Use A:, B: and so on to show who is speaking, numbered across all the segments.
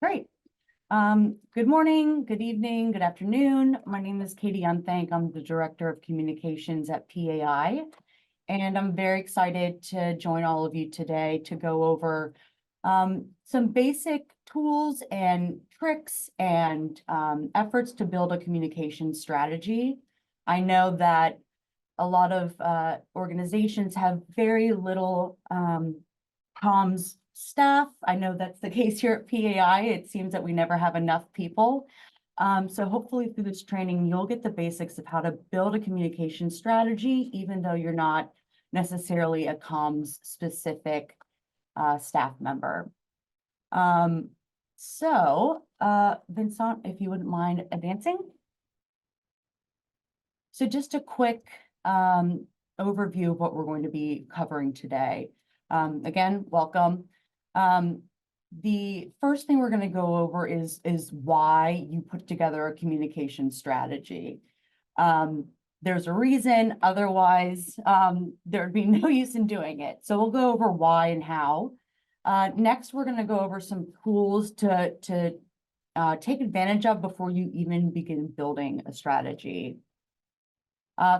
A: Great. Good morning, good evening, good afternoon. My name is Katie Unthank. I'm the Director of Communications at PAI, and I'm very excited to join all of you today to go over some basic tools and tricks and efforts to build a communication strategy. I know that a lot of organizations have very little comms staff. I know that's the case here at PAI. It seems that we never have enough people. So hopefully through this training, you'll get the basics of how to build a communication strategy, even though you're not necessarily a comms specific staff member. Vincent, if you wouldn't mind advancing. So just a quick overview of what we're going to be covering today. Again, welcome. The first thing we're going to go over is why you put together a communication strategy. There's a reason, otherwise there'd be no use in doing it. So we'll go over why and how. Next, we're going to go over some tools to take advantage of before you even begin building a strategy.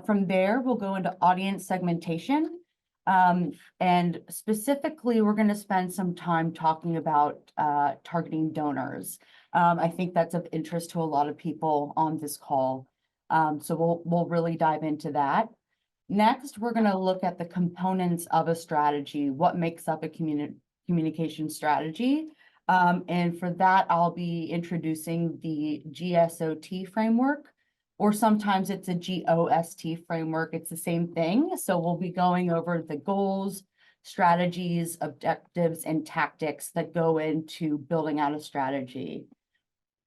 A: From there, we'll go into audience segmentation. And specifically, we're going to spend some time talking about targeting donors. I think that's of interest to a lot of people on this call. So we'll really dive into that. Next, we're going to look at the components of a strategy, what makes up a communication strategy. And for that, I'll be introducing the GSOT framework, or sometimes it's a GOST framework. It's the same thing. So we'll be going over the goals, strategies, objectives, and tactics that go into building out a strategy.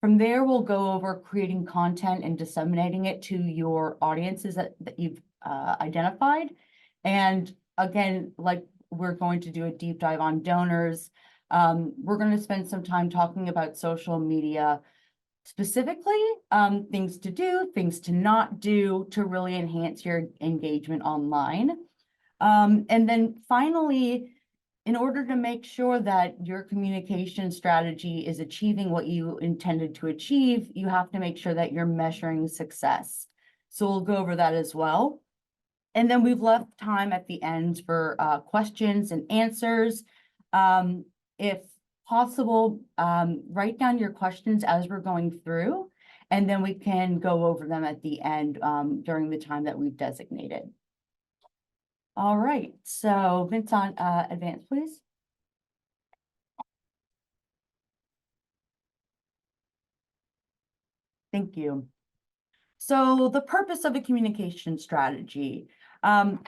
A: From there, we'll go over creating content and disseminating it to your audiences that you've identified. And again, like we're going to do a deep dive on donors. We're going to spend some time talking about social media, specifically things to do, things to not do to really enhance your engagement online. And then finally, in order to make sure that your communication strategy is achieving what you intended to achieve, you have to make sure that you're measuring success. So we'll go over that as well. And then we've left time at the end for questions and answers. If possible, write down your questions as we're going through, and then we can go over them at the end during the time that we've designated. All right, so Vincent, advance, please. Thank you. So the purpose of a communication strategy,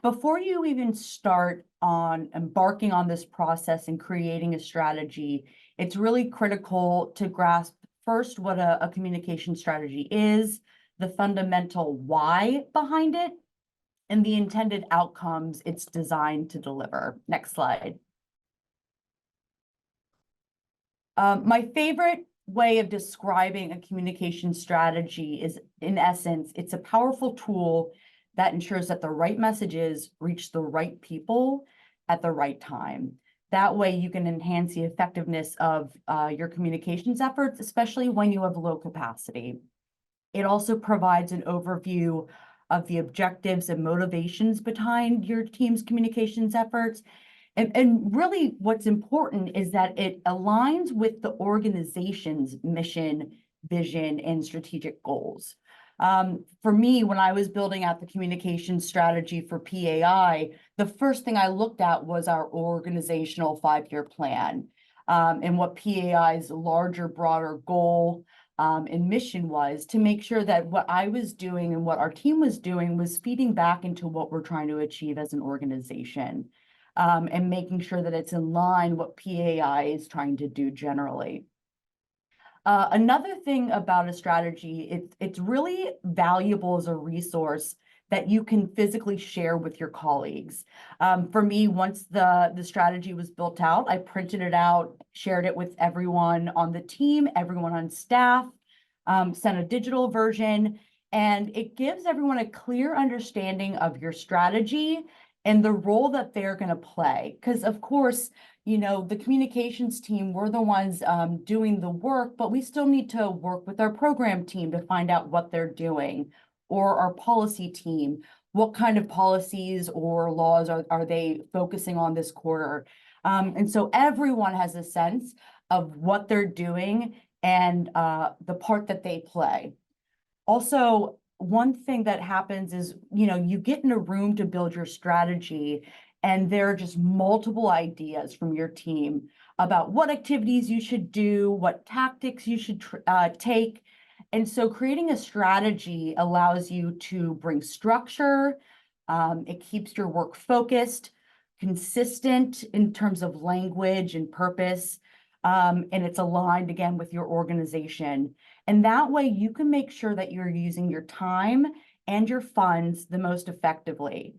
A: before you even start on embarking on this process and creating a strategy, it's really critical to grasp first what a communication strategy is, the fundamental why behind it, and the intended outcomes it's designed to deliver. Next slide. My favorite way of describing a communication strategy is, in essence, it's a powerful tool that ensures that the right messages reach the right people at the right time. That way you can enhance the effectiveness of your communications efforts, especially when you have low capacity. It also provides an overview of the objectives and motivations behind your team's communications efforts. And really what's important is that it aligns with the organization's mission, vision, and strategic goals. For me, when I was building out the communication strategy for PAI, the first thing I looked at was our organizational 5-year plan, and what PAI's larger, broader goal and mission was, to make sure that what I was doing and what our team was doing was feeding back into what we're trying to achieve as an organization, and making sure that it's in line what PAI is trying to do generally. Another thing about a strategy, it's really valuable as a resource that you can physically share with your colleagues. For me, once the strategy was built out, I printed it out, shared it with everyone on the team, everyone on staff, sent a digital version, and it gives everyone a clear understanding of your strategy and the role that they're going to play. Because of course, the communications team, we're the ones doing the work, but we still need to work with our program team to find out what they're doing, or our policy team, what kind of policies or laws are they focusing on this quarter. And so everyone has a sense of what they're doing and the part that they play. Also, one thing that happens is, you get in a room to build your strategy, and there are just multiple ideas from your team about what activities you should do, what tactics you should take. And so creating a strategy allows you to bring structure. It keeps your work focused, consistent in terms of language and purpose, and it's aligned again with your organization. And that way you can make sure that you're using your time and your funds the most effectively.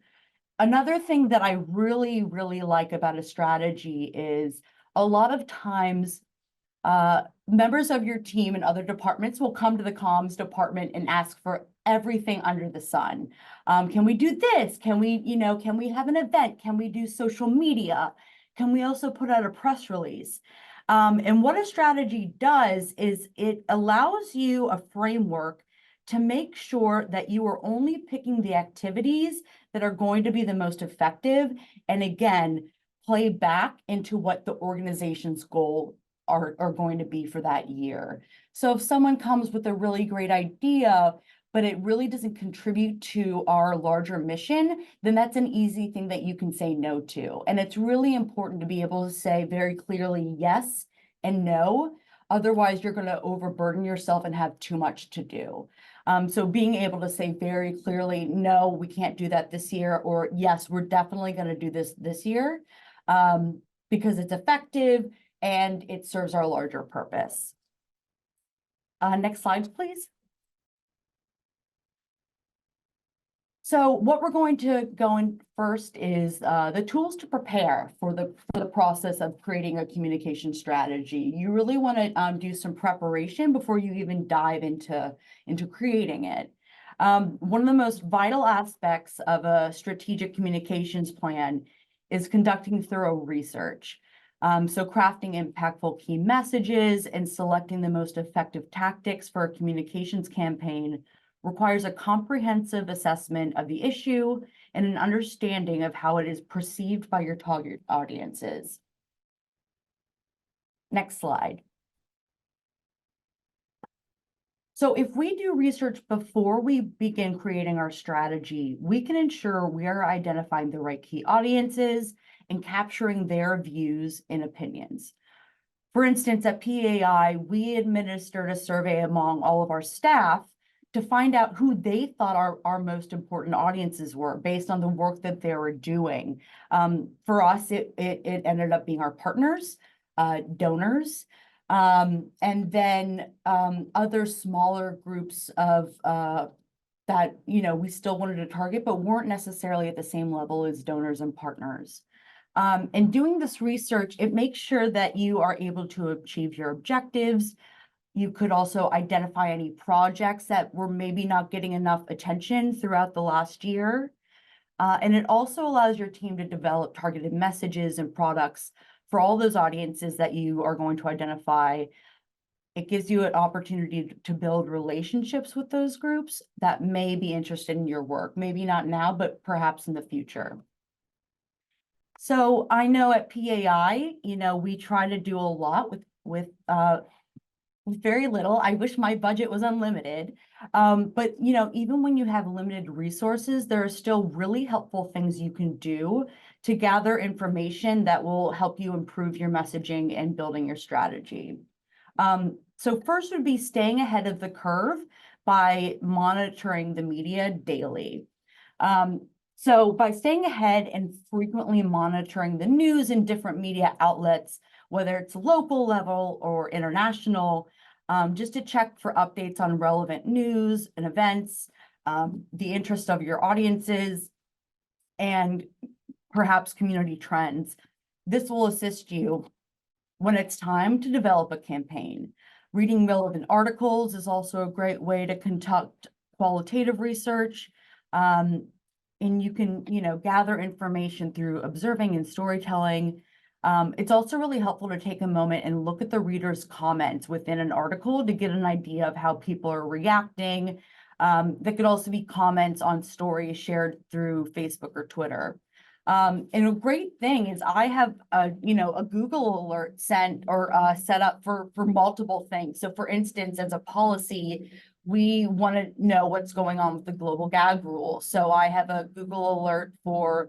A: Another thing that I really, really like about a strategy is a lot of times members of your team and other departments will come to the comms department and ask for everything under the sun. Can we do this? Can we have an event? Can we do social media? Can we also put out a press release? And what a strategy does is it allows you a framework to make sure that you are only picking the activities that are going to be the most effective, and again, play back into what the organization's goal are going to be for that year. So if someone comes with a really great idea, but it really doesn't contribute to our larger mission, then that's an easy thing that you can say no to. And it's really important to be able to say very clearly yes and no. Otherwise, you're going to overburden yourself and have too much to do. So being able to say very clearly, no, we can't do that this year, or yes, we're definitely going to do this year, because it's effective and it serves our larger purpose. Next slide, please. So what we're going to go in first is the tools to prepare for the process of creating a communication strategy. You really want to do some preparation before you even dive into creating it. One of the most vital aspects of a strategic communications plan is conducting thorough research. So crafting impactful key messages and selecting the most effective tactics for a communications campaign requires a comprehensive assessment of the issue and an understanding of how it is perceived by your target audiences. Next slide. So if we do research before we begin creating our strategy, we can ensure we are identifying the right key audiences and capturing their views and opinions. For instance, at PAI, we administered a survey among all of our staff to find out who they thought our most important audiences were based on the work that they were doing. For us, it ended up being our partners, donors, and then other smaller groups of that we still wanted to target, but weren't necessarily at the same level as donors and partners. And doing this research, it makes sure that you are able to achieve your objectives. You could also identify any projects that were maybe not getting enough attention throughout the last year. And it also allows your team to develop targeted messages and products for all those audiences that you are going to identify. It gives you an opportunity to build relationships with those groups that may be interested in your work, maybe not now, but perhaps in the future. So I know at PAI, we try to do a lot with very little. I wish my budget was unlimited. But even when you have limited resources, there are still really helpful things you can do to gather information that will help you improve your messaging and building your strategy. So first would be staying ahead of the curve by monitoring the media daily. So by staying ahead and frequently monitoring the news in different media outlets, whether it's local level or international, just to check for updates on relevant news and events, the interest of your audiences, and perhaps community trends. This will assist you when it's time to develop a campaign. Reading relevant articles is also a great way to conduct qualitative research. And you can, gather information through observing and storytelling. It's also really helpful to take a moment and look at the reader's comments within an article to get an idea of how people are reacting. That could also be comments on stories shared through Facebook or Twitter. And a great thing is I have a Google alert sent or set up for multiple things. So for instance, as a policy, we want to know what's going on with the global gag rule. So I have a Google alert for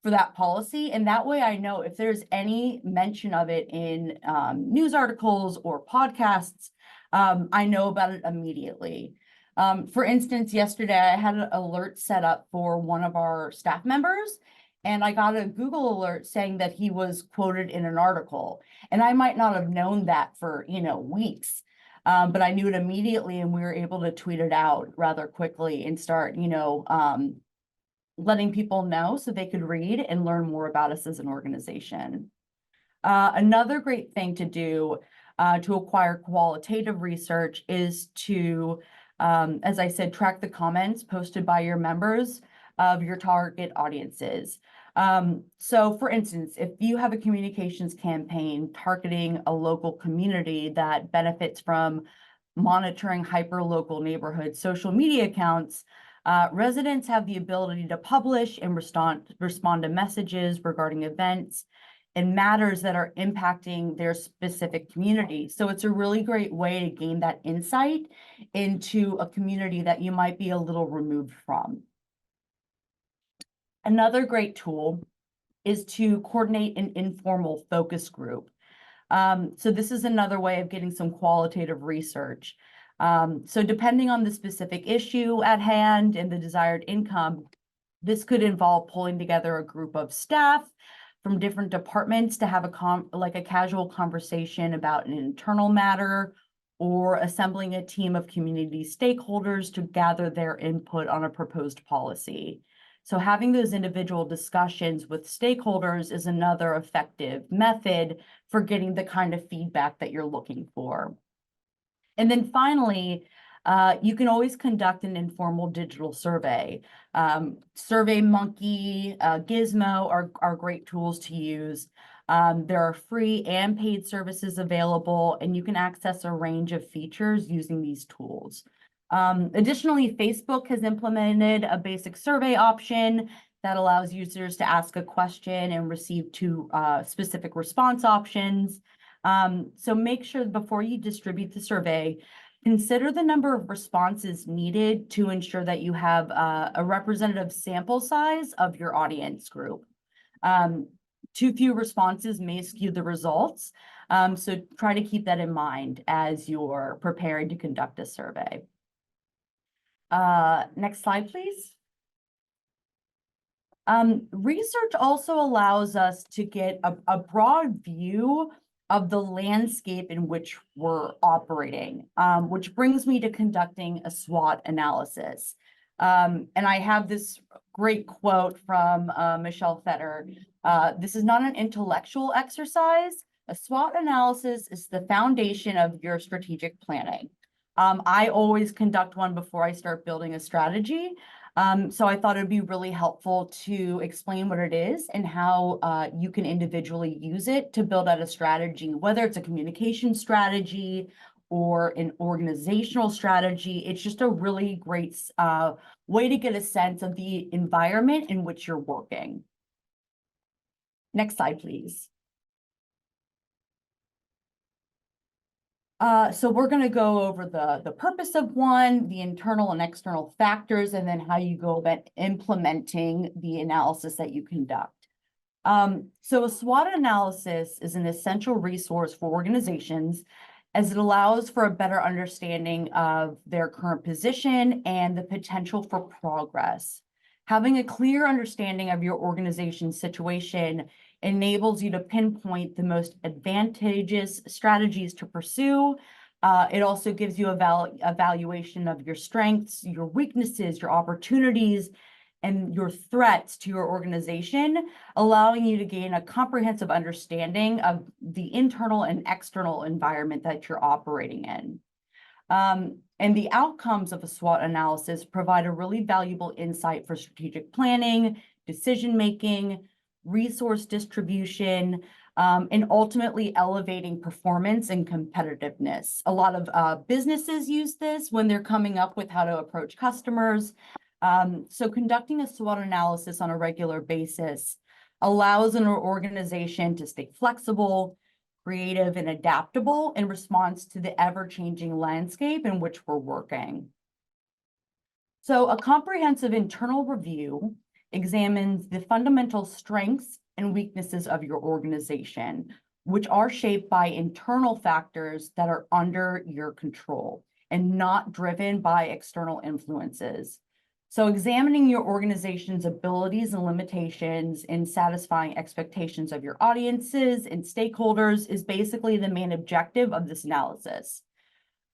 A: that policy. And that way I know if there's any mention of it in news articles or podcasts, I know about it immediately. For instance, yesterday I had an alert set up for one of our staff members, and I got a Google alert saying that he was quoted in an article. And I might not have known that for, weeks. But I knew it immediately, and we were able to tweet it out rather quickly and start, letting people know so they could read and learn more about us as an organization. Another great thing to do to acquire qualitative research is to, as I said, track the comments posted by your members of your target audiences. So for instance, if you have a communications campaign targeting a local community that benefits from monitoring hyper-local neighborhood social media accounts, residents have the ability to publish and respond to messages regarding events and matters that are impacting their specific community. So it's a really great way to gain that insight into a community that you might be a little removed from. Another great tool is to coordinate an informal focus group. So this is another way of getting some qualitative research. So depending on the specific issue at hand and the desired income, this could involve pulling together a group of staff from different departments to have a casual conversation about an internal matter, or assembling a team of community stakeholders to gather their input on a proposed policy. So having those individual discussions with stakeholders is another effective method for getting the kind of feedback that you're looking for. And then finally, you can always conduct an informal digital survey. SurveyMonkey, Gizmo are great tools to use. There are free and paid services available, and you can access a range of features using these tools. Additionally, Facebook has implemented a basic survey option that allows users to ask a question and receive two specific response options. So make sure before you distribute the survey, consider the number of responses needed to ensure that you have a representative sample size of your audience group. Too few responses may skew the results, so try to keep that in mind as you're preparing to conduct a survey. Next slide, please. Research also allows us to get a broad view of the landscape in which we're operating, which brings me to conducting a SWOT analysis. And I have this great quote from Michelle Fetter. This is not an intellectual exercise. A SWOT analysis is the foundation of your strategic planning. I always conduct one before I start building a strategy. So I thought it'd be really helpful to explain what it is and how you can individually use it to build out a strategy, whether it's a communication strategy or an organizational strategy. It's just a really great way to get a sense of the environment in which you're working. Next slide, please. So we're going to go over the purpose of one, the internal and external factors, and then how you go about implementing the analysis that you conduct. So a SWOT analysis is an essential resource for organizations as it allows for a better understanding of their current position and the potential for progress. Having a clear understanding of your organization's situation enables you to pinpoint the most advantageous strategies to pursue. It also gives you a evaluation of your strengths, your weaknesses, your opportunities, and your threats to your organization, allowing you to gain a comprehensive understanding of the internal and external environment that you're operating in. And the outcomes of a SWOT analysis provide a really valuable insight for strategic planning, decision-making, resource distribution, and ultimately elevating performance and competitiveness. A lot of businesses use this when they're coming up with how to approach customers. So conducting a SWOT analysis on a regular basis allows an organization to stay flexible, creative, and adaptable in response to the ever-changing landscape in which we're working. So a comprehensive internal review examines the fundamental strengths and weaknesses of your organization, which are shaped by internal factors that are under your control and not driven by external influences. So examining your organization's abilities and limitations in satisfying expectations of your audiences and stakeholders is basically the main objective of this analysis.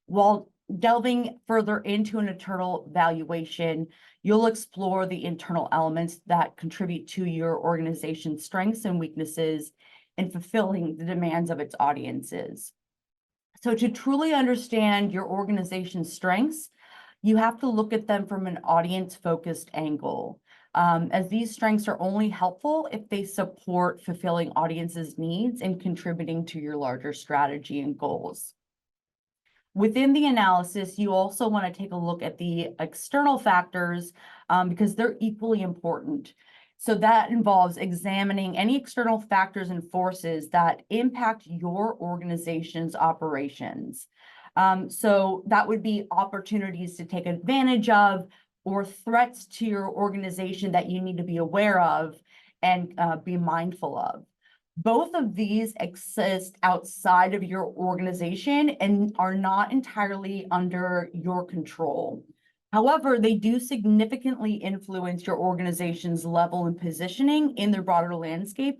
A: While delving further into an internal valuation, you'll explore the internal elements that contribute to your organization's strengths and weaknesses in fulfilling the demands of its audiences. So to truly understand your organization's strengths, you have to look at them from an audience-focused angle, as these strengths are only helpful if they support fulfilling audiences' needs and contributing to your larger strategy and goals. Within the analysis, you also want to take a look at the external factors because they're equally important. So that involves examining any external factors and forces that impact your organization's operations. So that would be opportunities to take advantage of or threats to your organization that you need to be aware of and be mindful of. Both of these exist outside of your organization and are not entirely under your control. However, they do significantly influence your organization's level and positioning in their broader landscape,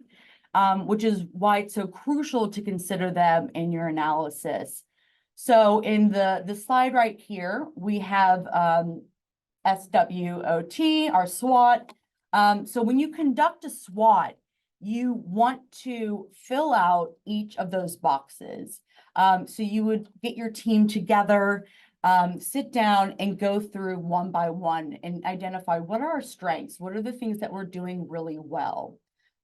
A: which is why it's so crucial to consider them in your analysis. So in the slide right here, we have SWOT, our SWOT. So when you conduct a SWOT, you want to fill out each of those boxes. So you would get your team together, sit down and go through one by one and identify what are our strengths, what are the things that we're doing really well.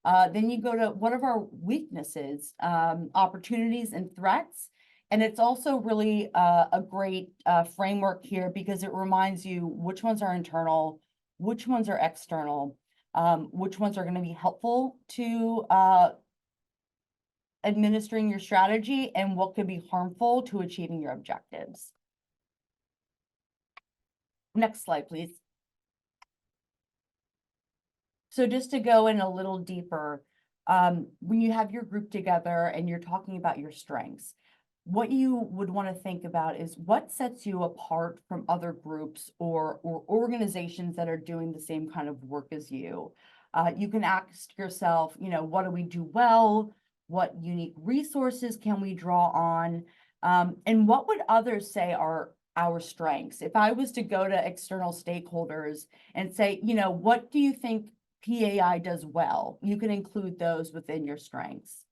A: Then you go to what are our weaknesses, opportunities and threats. And it's also really a great framework here because it reminds you which ones are internal, which ones are external, which ones are going to be helpful to administering your strategy and what could be harmful to achieving your objectives. Next slide, please. So just to go in a little deeper, when you have your group together and you're talking about your strengths, what you would want to think about is what sets you apart from other groups or organizations that are doing the same kind of work as you. You can ask yourself, what do we do well? What unique resources can we draw on? And what would others say are our strengths? If I was to go to external stakeholders and say, what do you think PAI does well? You can include those within your strengths.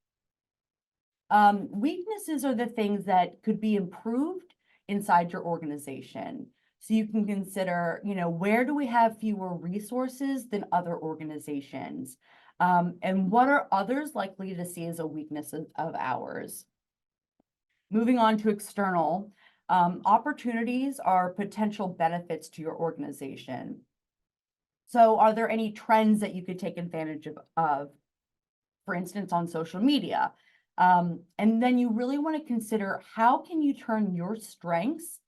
A: Weaknesses are the things that could be improved inside your organization. So you can consider, where do we have fewer resources than other organizations? And what are others likely to see as a weakness of ours? Moving on to external, opportunities are potential benefits to your organization. So are there any trends that you could take advantage of, for instance, on social media? And then you really want to consider how can you turn your strengths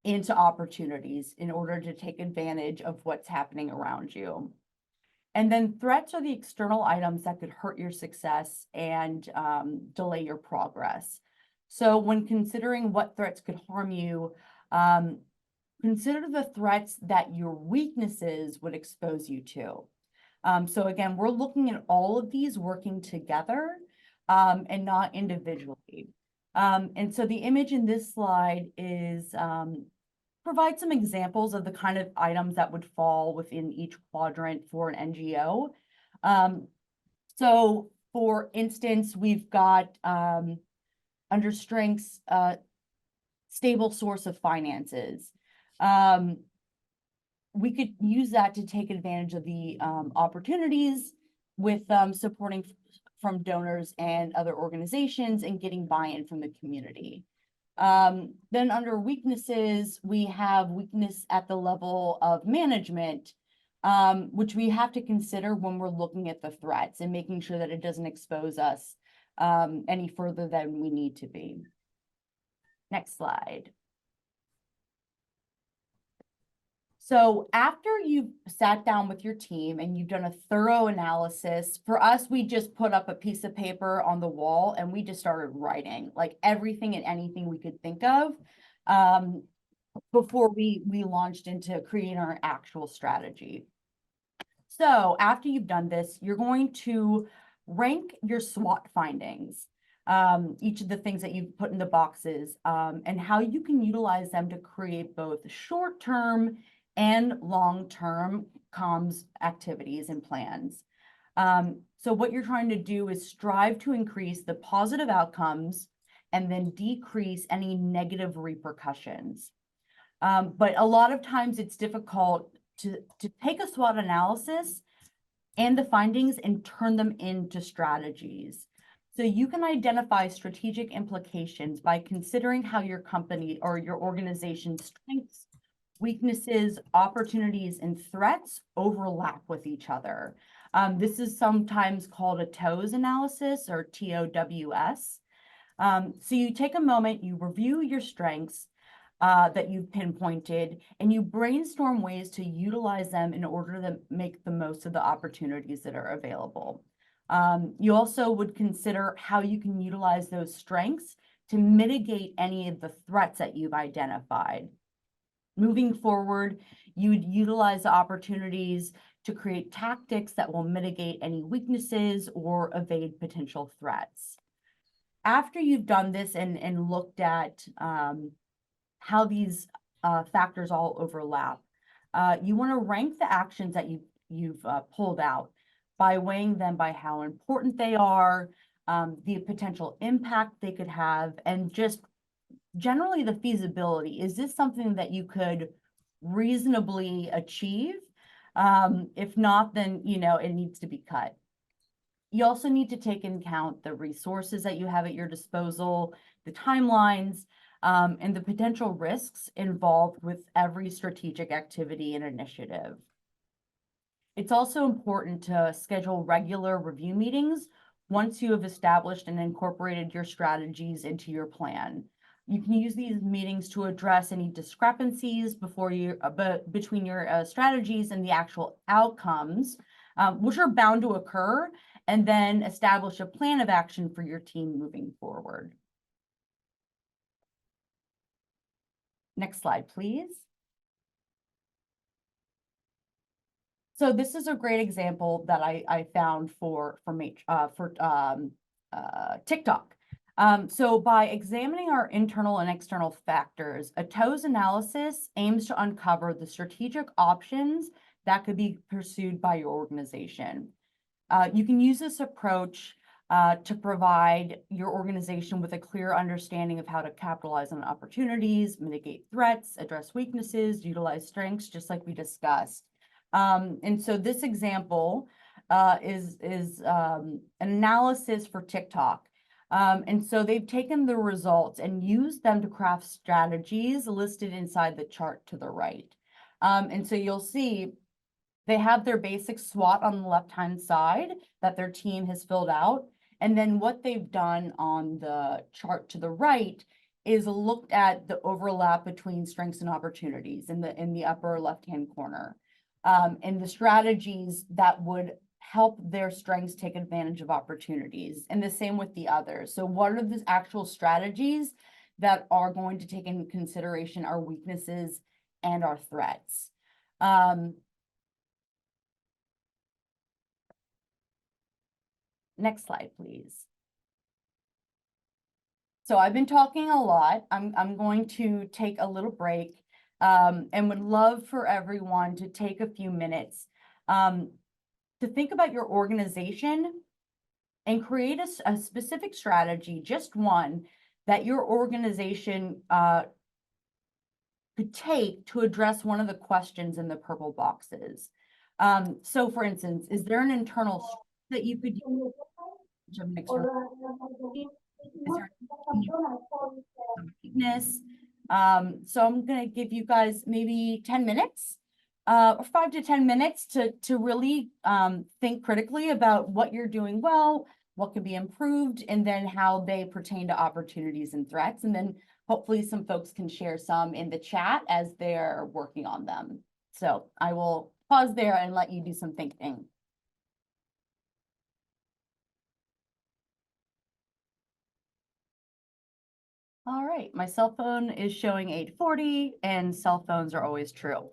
A: into opportunities in order to take advantage of what's happening around you. And then threats are the external items that could hurt your success and delay your progress. So when considering what threats could harm you, consider the threats that your weaknesses would expose you to. So again, we're looking at all of these working together and not individually. And so the image in this slide is provide some examples of the kind of items that would fall within each quadrant for an NGO. So for instance, we've got under strengths, stable source of finances. We could use that to take advantage of the opportunities with supporting from donors and other organizations and getting buy-in from the community. Then under weaknesses, we have weakness at the level of management, which we have to consider when we're looking at the threats and making sure that it doesn't expose us any further than we need to be. Next slide. So after you've sat down with your team and you've done a thorough analysis, for us, we just put up a piece of paper on the wall and we just started writing like everything and anything we could think of before we launched into creating our actual strategy. So after you've done this, you're going to rank your SWOT findings, each of the things that you've put in the boxes, and how you can utilize them to create both short-term and long-term comms activities and plans. So what you're trying to do is strive to increase the positive outcomes and then decrease any negative repercussions. But a lot of times it's difficult to take a SWOT analysis and the findings and turn them into strategies. So you can identify strategic implications by considering how your company or your organization's strengths, weaknesses, opportunities, and threats overlap with each other. This is sometimes called a TOWS analysis or TOWS. So you take a moment, you review your strengths that you've pinpointed, and you brainstorm ways to utilize them in order to make the most of the opportunities that are available. You also would consider how you can utilize those strengths to mitigate any of the threats that you've identified. Moving forward, you would utilize the opportunities to create tactics that will mitigate any weaknesses or evade potential threats. After you've done this and looked at how these factors all overlap, you want to rank the actions that you've pulled out by weighing them by how important they are, the potential impact they could have, and just generally the feasibility. Is this something that you could reasonably achieve? If not, then it needs to be cut. You also need to take into account the resources that you have at your disposal, the timelines, and the potential risks involved with every strategic activity and initiative. It's also important to schedule regular review meetings once you have established and incorporated your strategies into your plan. You can use these meetings to address any discrepancies between your strategies and the actual outcomes, which are bound to occur, and then establish a plan of action for your team moving forward. Next slide, please. So this is a great example that I found for TikTok. So by examining our internal and external factors, a TOWS analysis aims to uncover the strategic options that could be pursued by your organization. You can use this approach to provide your organization with a clear understanding of how to capitalize on opportunities, mitigate threats, address weaknesses, utilize strengths, just like we discussed. And so this example is an analysis for TikTok. And so they've taken the results and used them to craft strategies listed inside the chart to the right. And so you'll see they have their basic SWOT on the left-hand side that their team has filled out. And then what they've done on the chart to the right is looked at the overlap between strengths and opportunities in the upper left-hand corner. And the strategies that would help their strengths take advantage of opportunities, and the same with the others. So what are the actual strategies that are going to take into consideration our weaknesses and our threats? Next slide, please. So I've been talking a lot. I'm going to take a little break and would love for everyone to take a few minutes to think about your organization and create a specific strategy, just one, that your organization could take to address one of the questions in the purple boxes. So for instance, is there an internal that you could use to mix for weakness. So I'm going to give you guys maybe 10 minutes, or 5 to 10 minutes to really think critically about what you're doing well, what can be improved, and then how they pertain to opportunities and threats. And then hopefully some folks can share some in the chat as they're working on them. So I will pause there and let you do some thinking. All right, my cell phone is showing 8:40 and cell phones are always true.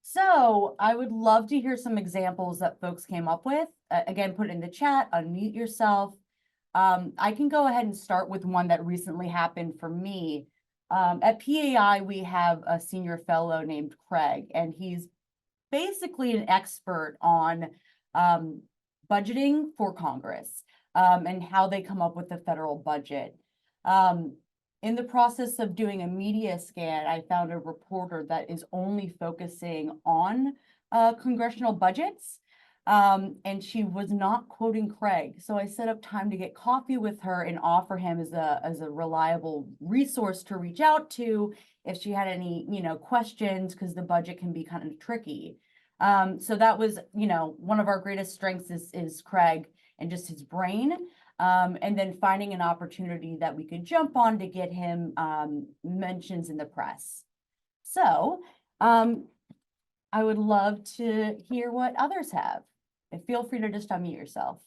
A: So I would love to hear some examples that folks came up with. Again, put it in the chat, unmute yourself. I can go ahead and start with one that recently happened for me. At PAI, we have a senior fellow named Craig, and he's basically an expert on budgeting for Congress and how they come up with the federal budget. In the process of doing a media scan, I found a reporter that is only focusing on congressional budgets, and she was not quoting Craig. So I set up time to get coffee with her and offer him as a reliable resource to reach out to if she had any, questions, because the budget can be kind of tricky. So that was, one of our greatest strengths is Craig and just his brain. And then finding an opportunity that we could jump on to get him mentions in the press. So I would love to hear what others have. And feel free to just unmute yourself.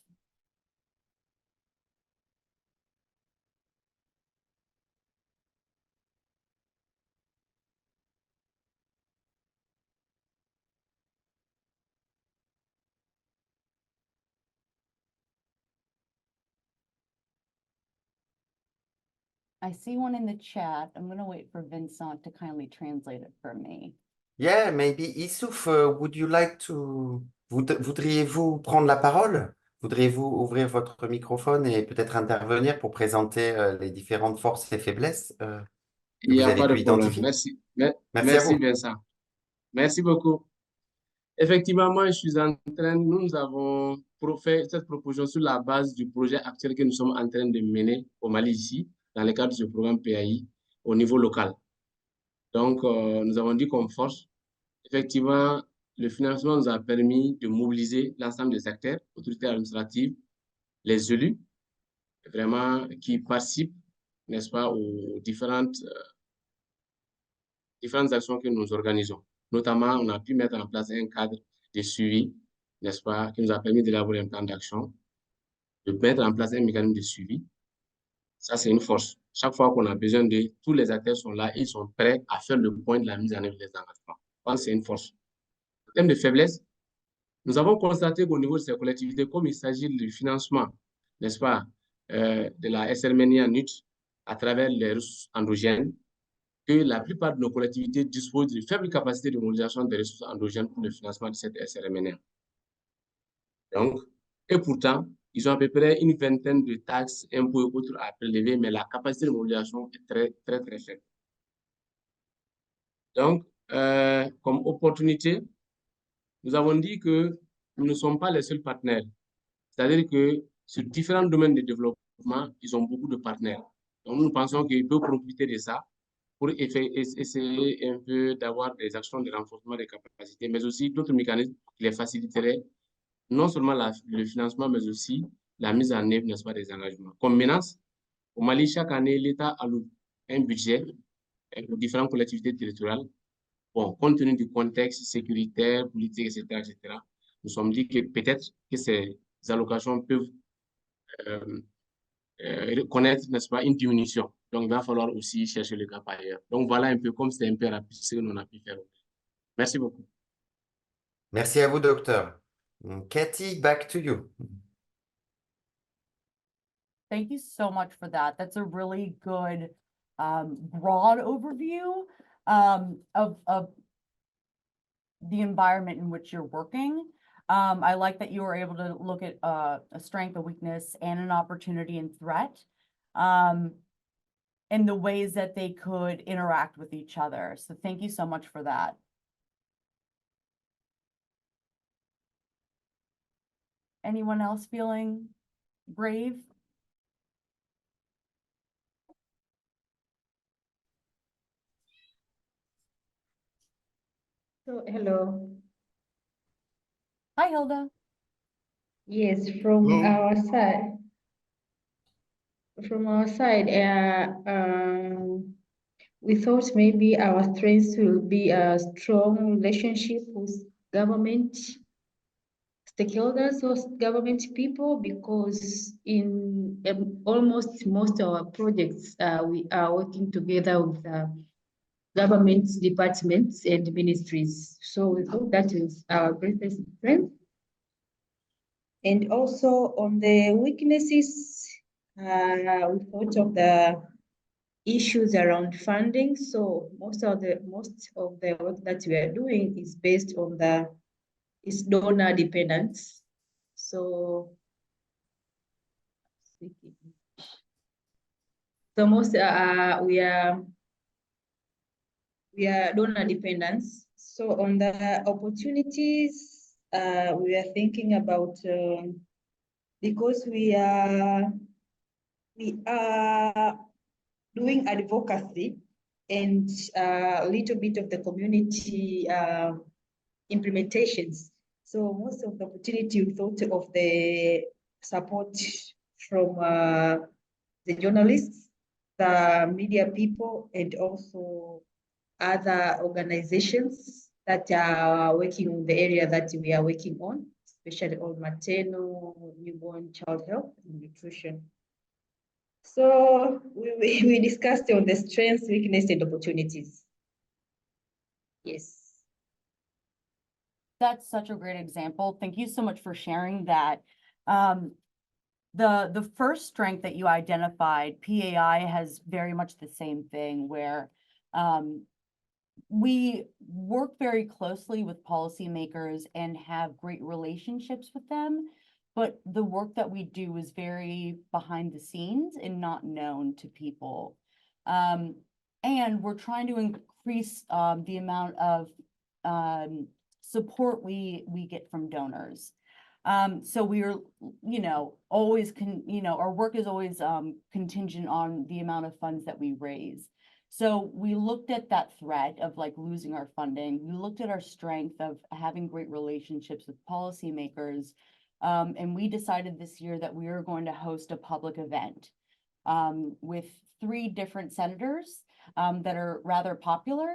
A: I see one in the chat. I'm going to wait for Vincent to kindly translate it for me.
B: Yeah, maybe Issouf, would you like to... Voudriez-vous prendre la parole? Voudriez-vous ouvrir votre microphone et peut-être intervenir pour présenter les différentes forces et faiblesses que
C: Il n'y
B: vous
C: a
B: avez
C: pas de
B: pu
C: problème.
B: identifier?
C: Merci.
B: Merci à vous.
C: Vincent. Merci beaucoup. Effectivement, moi, je suis en train, nous avons fait cette proposition sur la base du projet actuel que nous sommes en train de mener au Mali ici, dans le cadre du programme PAI, au niveau local. Donc, nous avons dit comme force, effectivement, le financement nous a permis de mobiliser l'ensemble des acteurs, autorités administratives, les élus, vraiment, qui participent, n'est-ce pas, aux différentes actions que nous organisons. Notamment, on a pu mettre en place un cadre de suivi, n'est-ce pas, qui nous a permis d'élaborer un plan d'action, de mettre en place un mécanisme de suivi. Ça, c'est une force. Chaque fois qu'on a besoin de, tous les acteurs sont là, ils sont prêts à faire le point de la mise en œuvre des engagements. Je pense que c'est une force. En termes de faiblesse, nous avons constaté qu'au niveau de ces collectivités, comme il s'agit du financement, n'est-ce pas, de la SRMNIA NUT à travers les ressources endogènes, que la plupart de nos collectivités disposent de faibles capacités de mobilisation des ressources endogènes pour le financement de cette SRMNR. Donc, et pourtant, ils ont à peu près une vingtaine de taxes, impôts et autres à prélever, mais la capacité de mobilisation est très, très, très faible. Donc, comme opportunité, nous avons dit que nous ne sommes pas les seuls partenaires. C'est-à-dire que sur différents domaines de développement, ils ont beaucoup de partenaires. Donc, nous pensons qu'ils peuvent profiter de ça pour essayer un peu d'avoir des actions de renforcement des capacités, mais aussi d'autres mécanismes qui les faciliteraient, non seulement le financement, mais aussi la mise en œuvre, n'est-ce pas, des engagements. Comme menace, au Mali, chaque année, l'État alloue un budget pour différentes collectivités territoriales. Bon, compte tenu du contexte sécuritaire, politique, etc., nous sommes dit que peut-être que ces allocations peuvent connaître, n'est-ce pas, une diminution. Donc, il va falloir aussi chercher le cap ailleurs. Donc, voilà un peu comme c'est un peu rapide ce que l'on a pu faire. Merci beaucoup.
B: Merci à vous, docteur. Katie, back to you.
A: Thank you so much for that. That's a really good broad overview of the environment in which you're working. I like that you were able to look at a strength, a weakness, and an opportunity and threat, and the ways that they could interact with each other. So thank you so much for that. Anyone else feeling brave?
D: So, hello.
A: Hi, Hilda.
D: Yes, from
C: Hello.
D: our side, we thought maybe our strengths will be a strong relationship with government stakeholders or government people, because in almost most of our projects, we are working together with government departments and ministries. So we thought that is our greatest strength. And also on the weaknesses, we thought of the issues around funding. So most of the work that we are doing is based on is donor dependence. So most we are donor dependence. So on the opportunities, we are thinking about because we are doing advocacy and a little bit of the community implementations. So most of the opportunity we thought of the support from the journalists, the media people, and also other organizations that are working on the area that we are working on, especially on maternal, newborn, child health, and nutrition. So we discussed on the strengths, weaknesses, and opportunities. Yes.
A: That's such a great example. Thank you so much for sharing that. The first strength that you identified, PAI, has very much the same thing where we work very closely with policymakers and have great relationships with them, but the work that we do is very behind the scenes and not known to people. And we're trying to increase the amount of support we get from donors. So we're, always our work is always contingent on the amount of funds that we raise. So we looked at that threat of like losing our funding. We looked at our strength of having great relationships with policymakers. And we decided this year that we were going to host a public event with 3 different senators that are rather popular.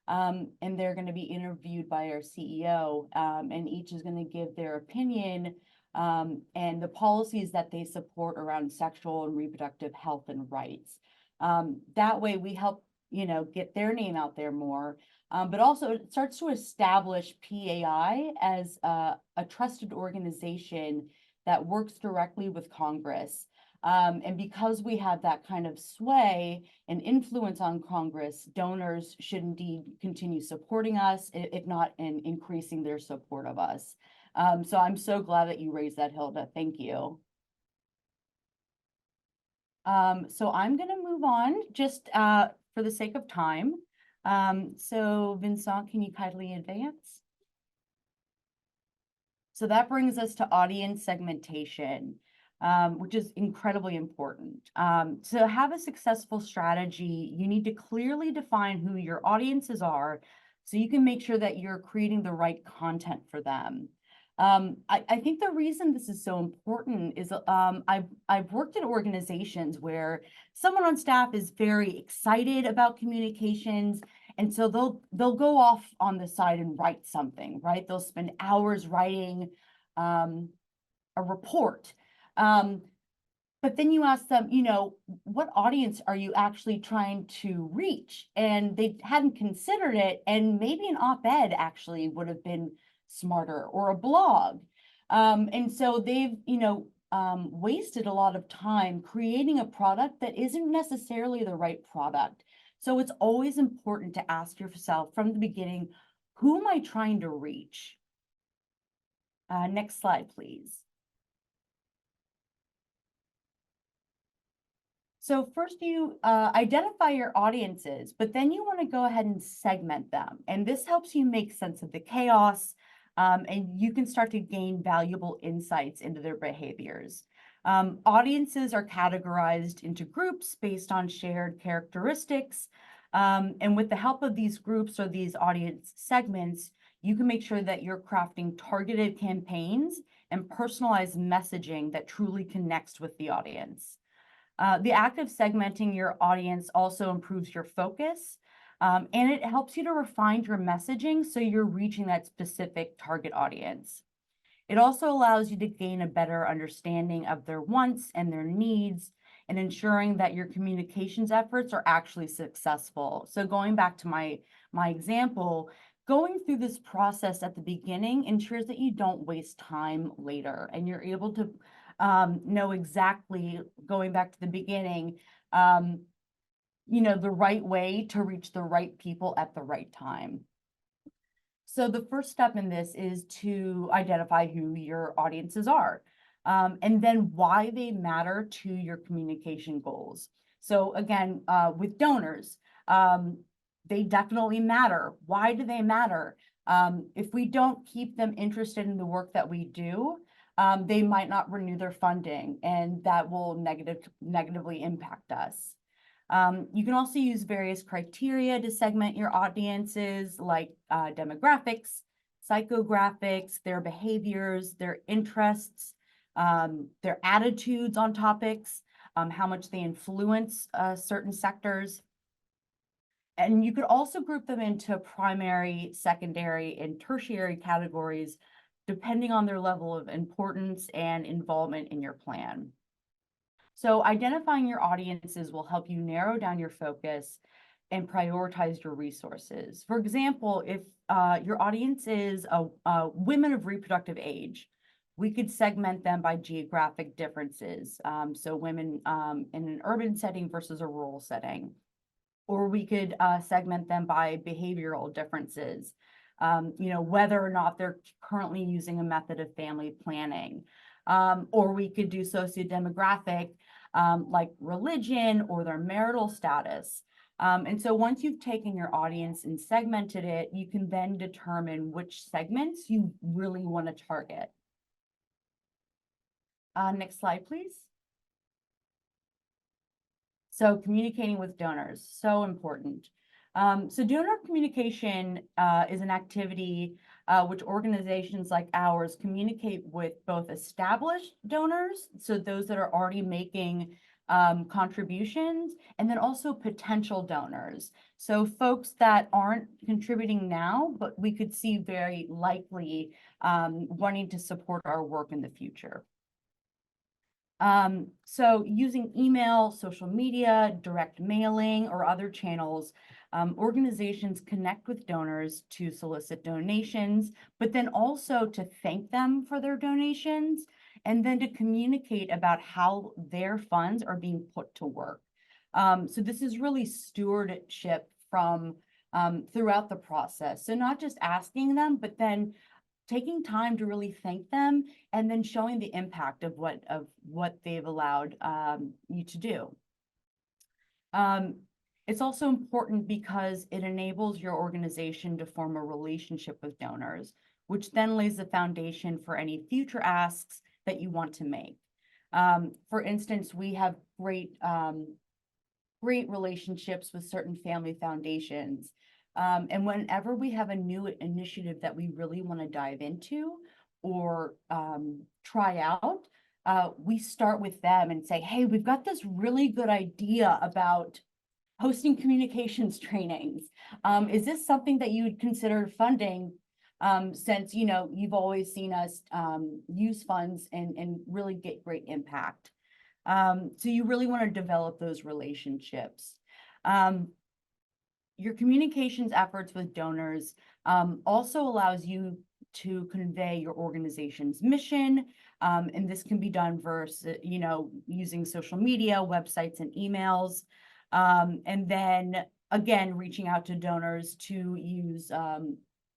A: And they're going to be interviewed by our CEO, and each is going to give their opinion and the policies that they support around sexual and reproductive health and rights. That way we help, get their name out there more, but also it starts to establish PAI as a trusted organization that works directly with Congress. And because we have that kind of sway and influence on Congress, donors should indeed continue supporting us, if not in increasing their support of us. So I'm so glad that you raised that, Hilda. Thank you. So I'm going to move on just for the sake of time. So Vincent, can you kindly advance? So that brings us to audience segmentation, which is incredibly important. To have a successful strategy, you need to clearly define who your audiences are so you can make sure that you're creating the right content for them. I think the reason this is so important is I've worked in organizations where someone on staff is very excited about communications, and so they'll go off on the side and write something, right? They'll spend hours writing a report. But then you ask them, what audience are you actually trying to reach? And they hadn't considered it, and maybe an op-ed actually would have been smarter, or a blog. And so they've, wasted a lot of time creating a product that isn't necessarily the right product. So it's always important to ask yourself from the beginning, who am I trying to reach? Next slide, please. So first you identify your audiences, but then you want to go ahead and segment them. And this helps you make sense of the chaos and you can start to gain valuable insights into their behaviors. Audiences are categorized into groups based on shared characteristics. And with the help of these groups or these audience segments, you can make sure that you're crafting targeted campaigns and personalized messaging that truly connects with the audience. The act of segmenting your audience also improves your focus, and it helps you to refine your messaging so you're reaching that specific target audience. It also allows you to gain a better understanding of their wants and their needs, and ensuring that your communications efforts are actually successful. So going back to my example, going through this process at the beginning ensures that you don't waste time later, and you're able to know exactly, going back to the beginning, the right way to reach the right people at the right time. So the first step in this is to identify who your audiences are, and then why they matter to your communication goals. So again, with donors, they definitely matter. Why do they matter? If we don't keep them interested in the work that we do, they might not renew their funding, and that will negatively impact us. You can also use various criteria to segment your audiences, like demographics, psychographics, their behaviors, their interests, their attitudes on topics, how much they influence certain sectors. And you could also group them into primary, secondary, and tertiary categories, depending on their level of importance and involvement in your plan. So identifying your audiences will help you narrow down your focus and prioritize your resources. For example, if your audience is women of reproductive age, we could segment them by geographic differences. So women in an urban setting versus a rural setting. Or we could segment them by behavioral differences, whether or not they're currently using a method of family planning. Or we could do sociodemographic, like religion or their marital status. And so once you've taken your audience and segmented it, you can then determine which segments you really want to target. Next slide, please. So communicating with donors, so important. So donor communication is an activity which organizations like ours communicate with both established donors, so those that are already making contributions, and then also potential donors. So folks that aren't contributing now, but we could see very likely wanting to support our work in the future. So using email, social media, direct mailing, or other channels, organizations connect with donors to solicit donations, but then also to thank them for their donations, and then to communicate about how their funds are being put to work. So this is really stewardship from throughout the process. So not just asking them, but then taking time to really thank them, and then showing the impact of what they've allowed you to do. It's also important because it enables your organization to form a relationship with donors, which then lays the foundation for any future asks that you want to make. For instance, we have great relationships with certain family foundations. And whenever we have a new initiative that we really want to dive into or try out, we start with them and say, hey, we've got this really good idea about hosting communications trainings. Is this something that you would consider funding, since you've always seen us use funds and really get great impact? So you really want to develop those relationships. Your communications efforts with donors also allows you to convey your organization's mission, and this can be done using social media, websites, and emails, and then again reaching out to donors to use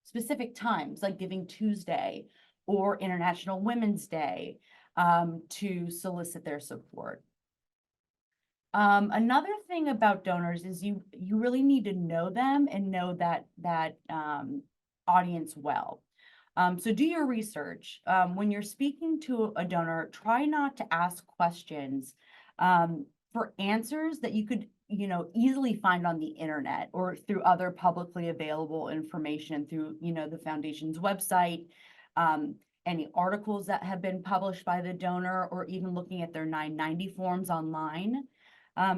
A: specific times like Giving Tuesday or International Women's Day to solicit their support. Another thing about donors is you really need to know them and know that audience well. So do your research. When you're speaking to a donor, try not to ask questions for answers that you could, easily find on the internet or through other publicly available information through, the foundation's website, any articles that have been published by the donor, or even looking at their 990 forms online.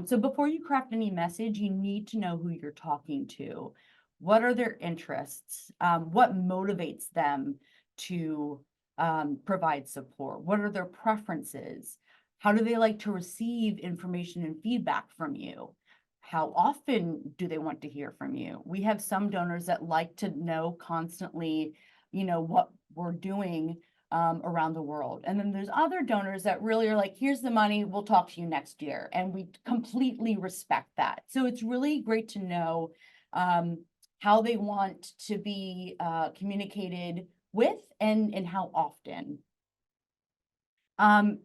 A: So before you craft any message, you need to know who you're talking to. What are their interests? What motivates them to provide support? What are their preferences? How do they like to receive information and feedback from you? How often do they want to hear from you? We have some donors that like to know constantly, what we're doing around the world. And then there's other donors that really are like, here's the money, we'll talk to you next year. And we completely respect that. So it's really great to know how they want to be communicated with and how often.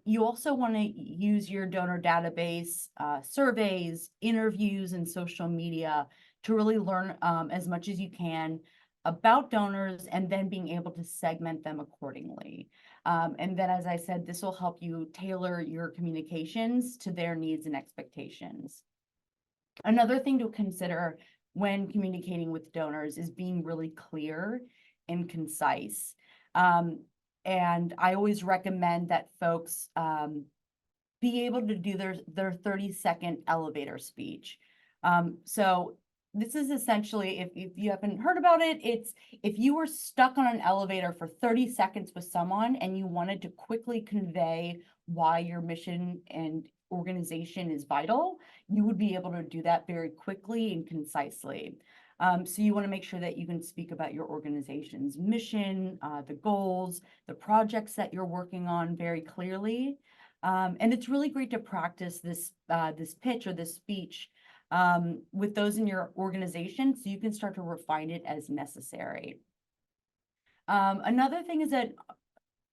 A: You also want to use your donor database, surveys, interviews, and social media to really learn as much as you can about donors, and then being able to segment them accordingly. And then, as I said, this will help you tailor your communications to their needs and expectations. Another thing to consider when communicating with donors is being really clear and concise. And I always recommend that folks be able to do their 30-second elevator speech. So this is essentially, if you haven't heard about it, it's if you were stuck on an elevator for 30 seconds with someone and you wanted to quickly convey why your mission and organization is vital, you would be able to do that very quickly and concisely. So you want to make sure that you can speak about your organization's mission, the goals, the projects that you're working on very clearly. And it's really great to practice this pitch or this speech with those in your organization, so you can start to refine it as necessary. Another thing is that,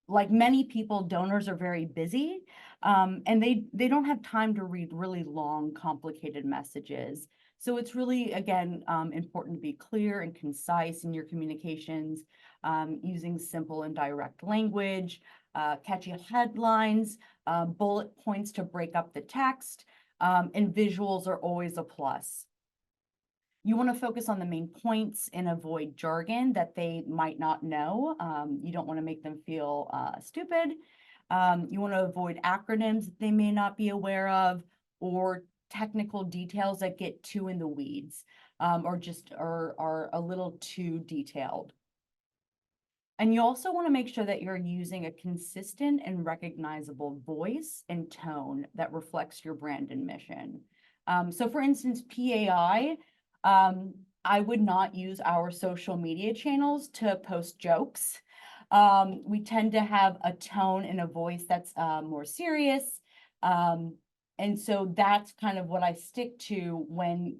A: like many people, donors are very busy, and they don't have time to read really long, complicated messages. So it's really, again, important to be clear and concise in your communications, using simple and direct language, catchy headlines, bullet points to break up the text, and visuals are always a plus. You want to focus on the main points and avoid jargon that they might not know. You don't want to make them feel stupid. You want to avoid acronyms that they may not be aware of, or technical details that get too in the weeds, or just are a little too detailed. And you also want to make sure that you're using a consistent and recognizable voice and tone that reflects your brand and mission. So for instance, PAI, I would not use our social media channels to post jokes. We tend to have a tone and a voice that's more serious. And so that's kind of what I stick to when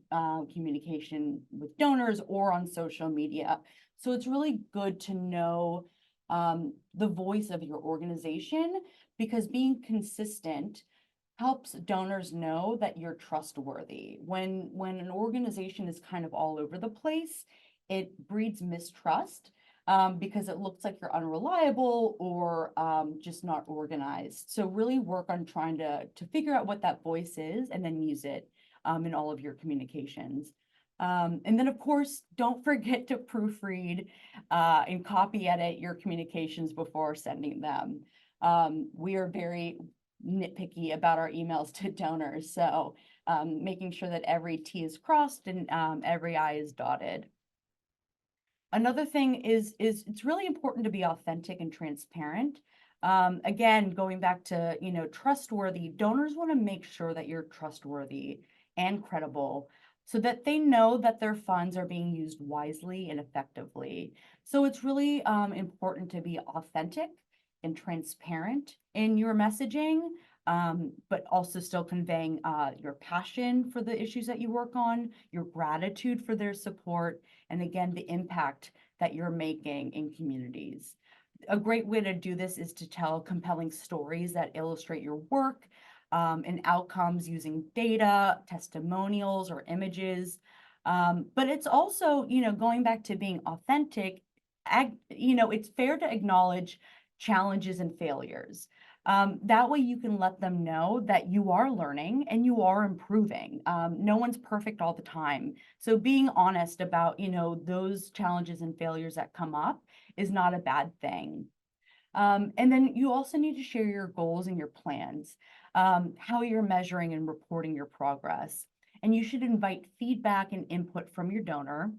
A: communication with donors or on social media. So it's really good to know the voice of your organization, because being consistent helps donors know that you're trustworthy. When an organization is kind of all over the place, it breeds mistrust because it looks like you're unreliable or just not organized. So really work on trying to figure out what that voice is and then use it in all of your communications. And then, of course, don't forget to proofread and copy edit your communications before sending them. We are very nitpicky about our emails to donors, so making sure that every T is crossed and every I is dotted. Another thing is it's really important to be authentic and transparent. Again, going back to, trustworthy, donors want to make sure that you're trustworthy and credible, so that they know that their funds are being used wisely and effectively. So it's really important to be authentic and transparent in your messaging, but also still conveying your passion for the issues that you work on, your gratitude for their support, and again, the impact that you're making in communities. A great way to do this is to tell compelling stories that illustrate your work and outcomes using data, testimonials, or images. But it's also, going back to being authentic, it's fair to acknowledge challenges and failures. That way you can let them know that you are learning and you are improving. No one's perfect all the time. So being honest about, those challenges and failures that come up is not a bad thing. And then you also need to share your goals and your plans, how you're measuring and reporting your progress. And you should invite feedback and input from your donor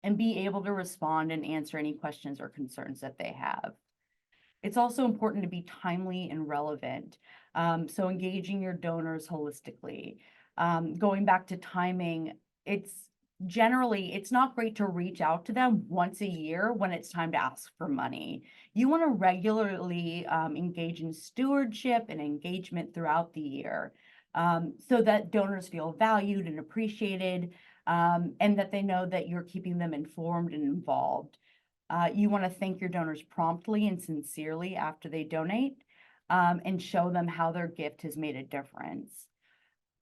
A: and be able to respond and answer any questions or concerns that they have. It's also important to be timely and relevant. So engaging your donors holistically. Going back to timing, it's not great to reach out to them once a year when it's time to ask for money. You want to regularly engage in stewardship and engagement throughout the year, so that donors feel valued and appreciated, and that they know that you're keeping them informed and involved. You want to thank your donors promptly and sincerely after they donate, and show them how their gift has made a difference.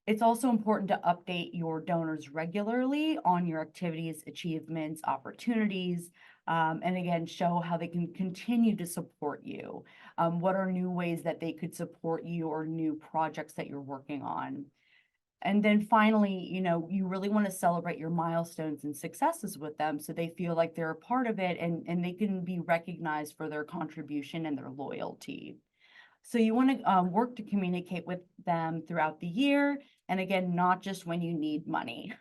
A: It's also important to update your donors regularly on your activities, achievements, opportunities, and again, show how they can continue to support you. What are new ways that they could support you or new projects that you're working on? And then finally, you really want to celebrate your milestones and successes with them so they feel like they're a part of it and they can be recognized for their contribution and their loyalty. So you want to work to communicate with them throughout the year, and again, not just when you need money.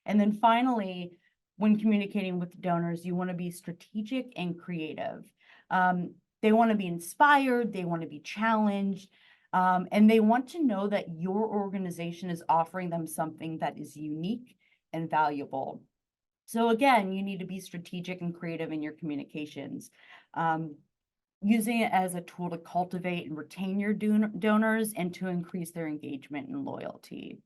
A: And then finally, when communicating with donors, you want to be strategic and creative. They want to be inspired, they want to be challenged, and they want to know that your organization is offering them something that is unique and valuable. So again, you need to be strategic and creative in your communications. Using it as a tool to cultivate and retain your donors and to increase their engagement and loyalty.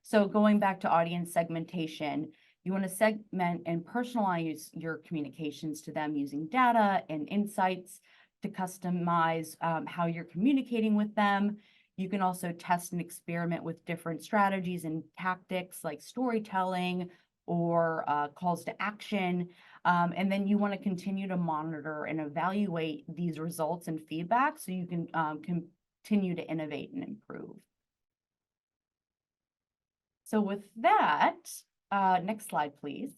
A: So going back to audience segmentation, you want to segment and personalize your communications to them using data and insights to customize how you're communicating with them. You can also test and experiment with different strategies and tactics like storytelling or calls to action. And then you want to continue to monitor and evaluate these results and feedback so you can continue to innovate and improve. So with that, next slide, please.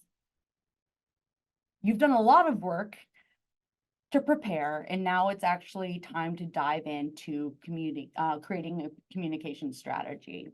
A: You've done a lot of work to prepare, and now it's actually time to dive into creating a communication strategy.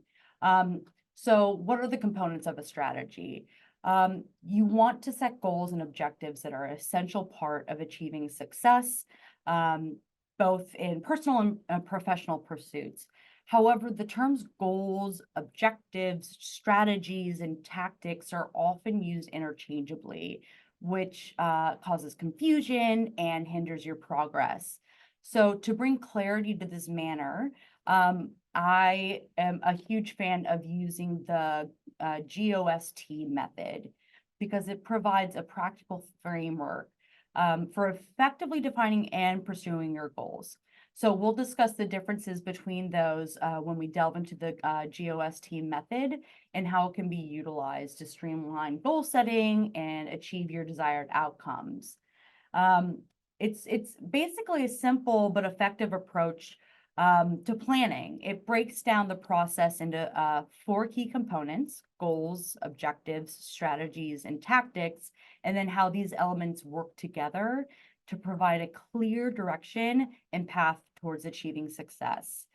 A: So what are the components of a strategy? You want to set goals and objectives that are an essential part of achieving success, both in personal and professional pursuits. However, the terms goals, objectives, strategies, and tactics are often used interchangeably, which causes confusion and hinders your progress. So to bring clarity to this manner, I am a huge fan of using the GOST method because it provides a practical framework for effectively defining and pursuing your goals. So we'll discuss the differences between those when we delve into the GOST method and how it can be utilized to streamline goal setting and achieve your desired outcomes. It's basically a simple but effective approach to planning. It breaks down the process into 4 key components: goals, objectives, strategies, and tactics, and then how these elements work together to provide a clear direction and path towards achieving success.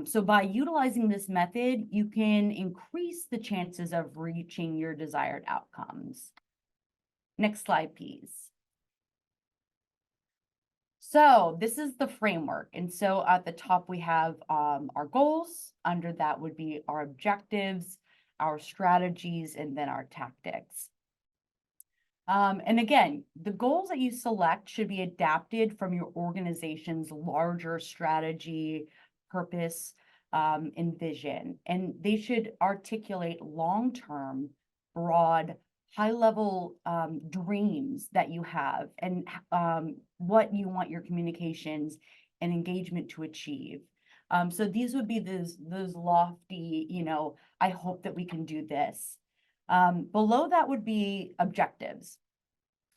A: So by utilizing this method, you can increase the chances of reaching your desired outcomes. Next slide, please. So this is the framework. And so at the top, we have our goals. Under that would be our objectives, our strategies, and then our tactics. And again, the goals that you select should be adapted from your organization's larger strategy, purpose, and vision. And they should articulate long-term, broad, high-level dreams that you have and what you want your communications and engagement to achieve. So these would be those lofty, I hope that we can do this. Below that would be objectives.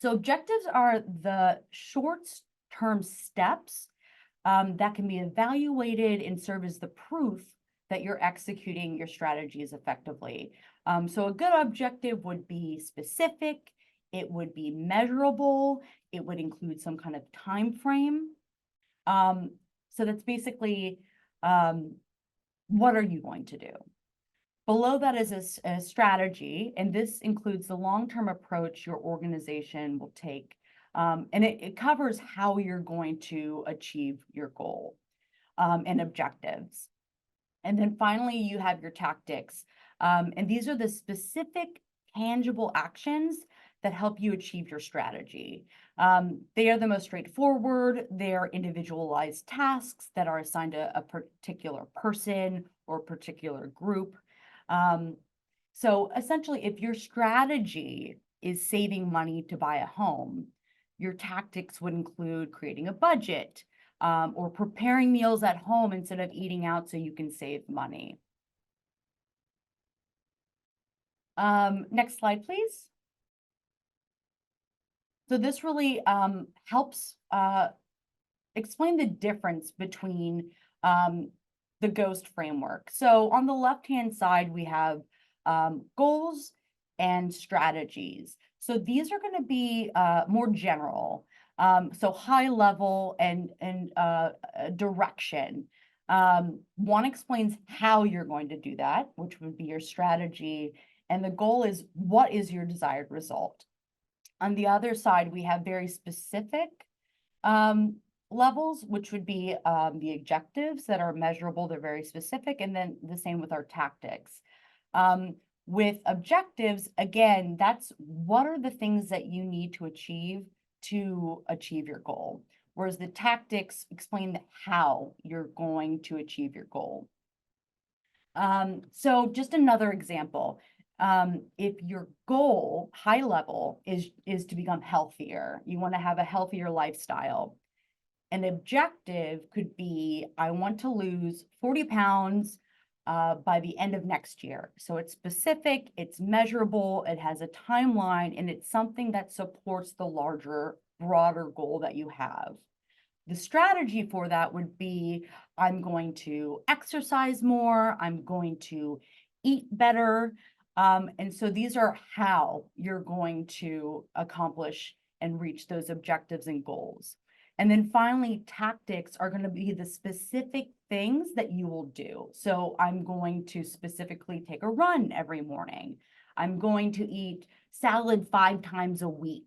A: So objectives are the short-term steps that can be evaluated and serve as the proof that you're executing your strategies effectively. So a good objective would be specific, it would be measurable, it would include some kind of time frame. So that's basically what are you going to do? Below that is a strategy, and this includes the long-term approach your organization will take. And it covers how you're going to achieve your goal and objectives. And then finally, you have your tactics. And these are the specific, tangible actions that help you achieve your strategy. They are the most straightforward. They're individualized tasks that are assigned to a particular person or particular group. So essentially, if your strategy is saving money to buy a home, your tactics would include creating a budget or preparing meals at home instead of eating out so you can save money. Next slide, please. So this really helps explain the difference between the GHOST framework. So on the left-hand side, we have goals and strategies. So these are going to be more general, so high level and direction. One explains how you're going to do that, which would be your strategy, and the goal is what is your desired result. On the other side, we have very specific levels, which would be the objectives that are measurable, they're very specific, and then the same with our tactics. With objectives, again, that's what are the things that you need to achieve your goal, whereas the tactics explain how you're going to achieve your goal. So just another example. If your goal, high level, is to become healthier, you want to have a healthier lifestyle. An objective could be, I want to lose 40 pounds by the end of next year. So it's specific, it's measurable, it has a timeline, and it's something that supports the larger, broader goal that you have. The strategy for that would be, I'm going to exercise more, I'm going to eat better. And so these are how you're going to accomplish and reach those objectives and goals. And then finally, tactics are going to be the specific things that you will do. So I'm going to specifically take a run every morning. I'm going to eat salad 5 times a week.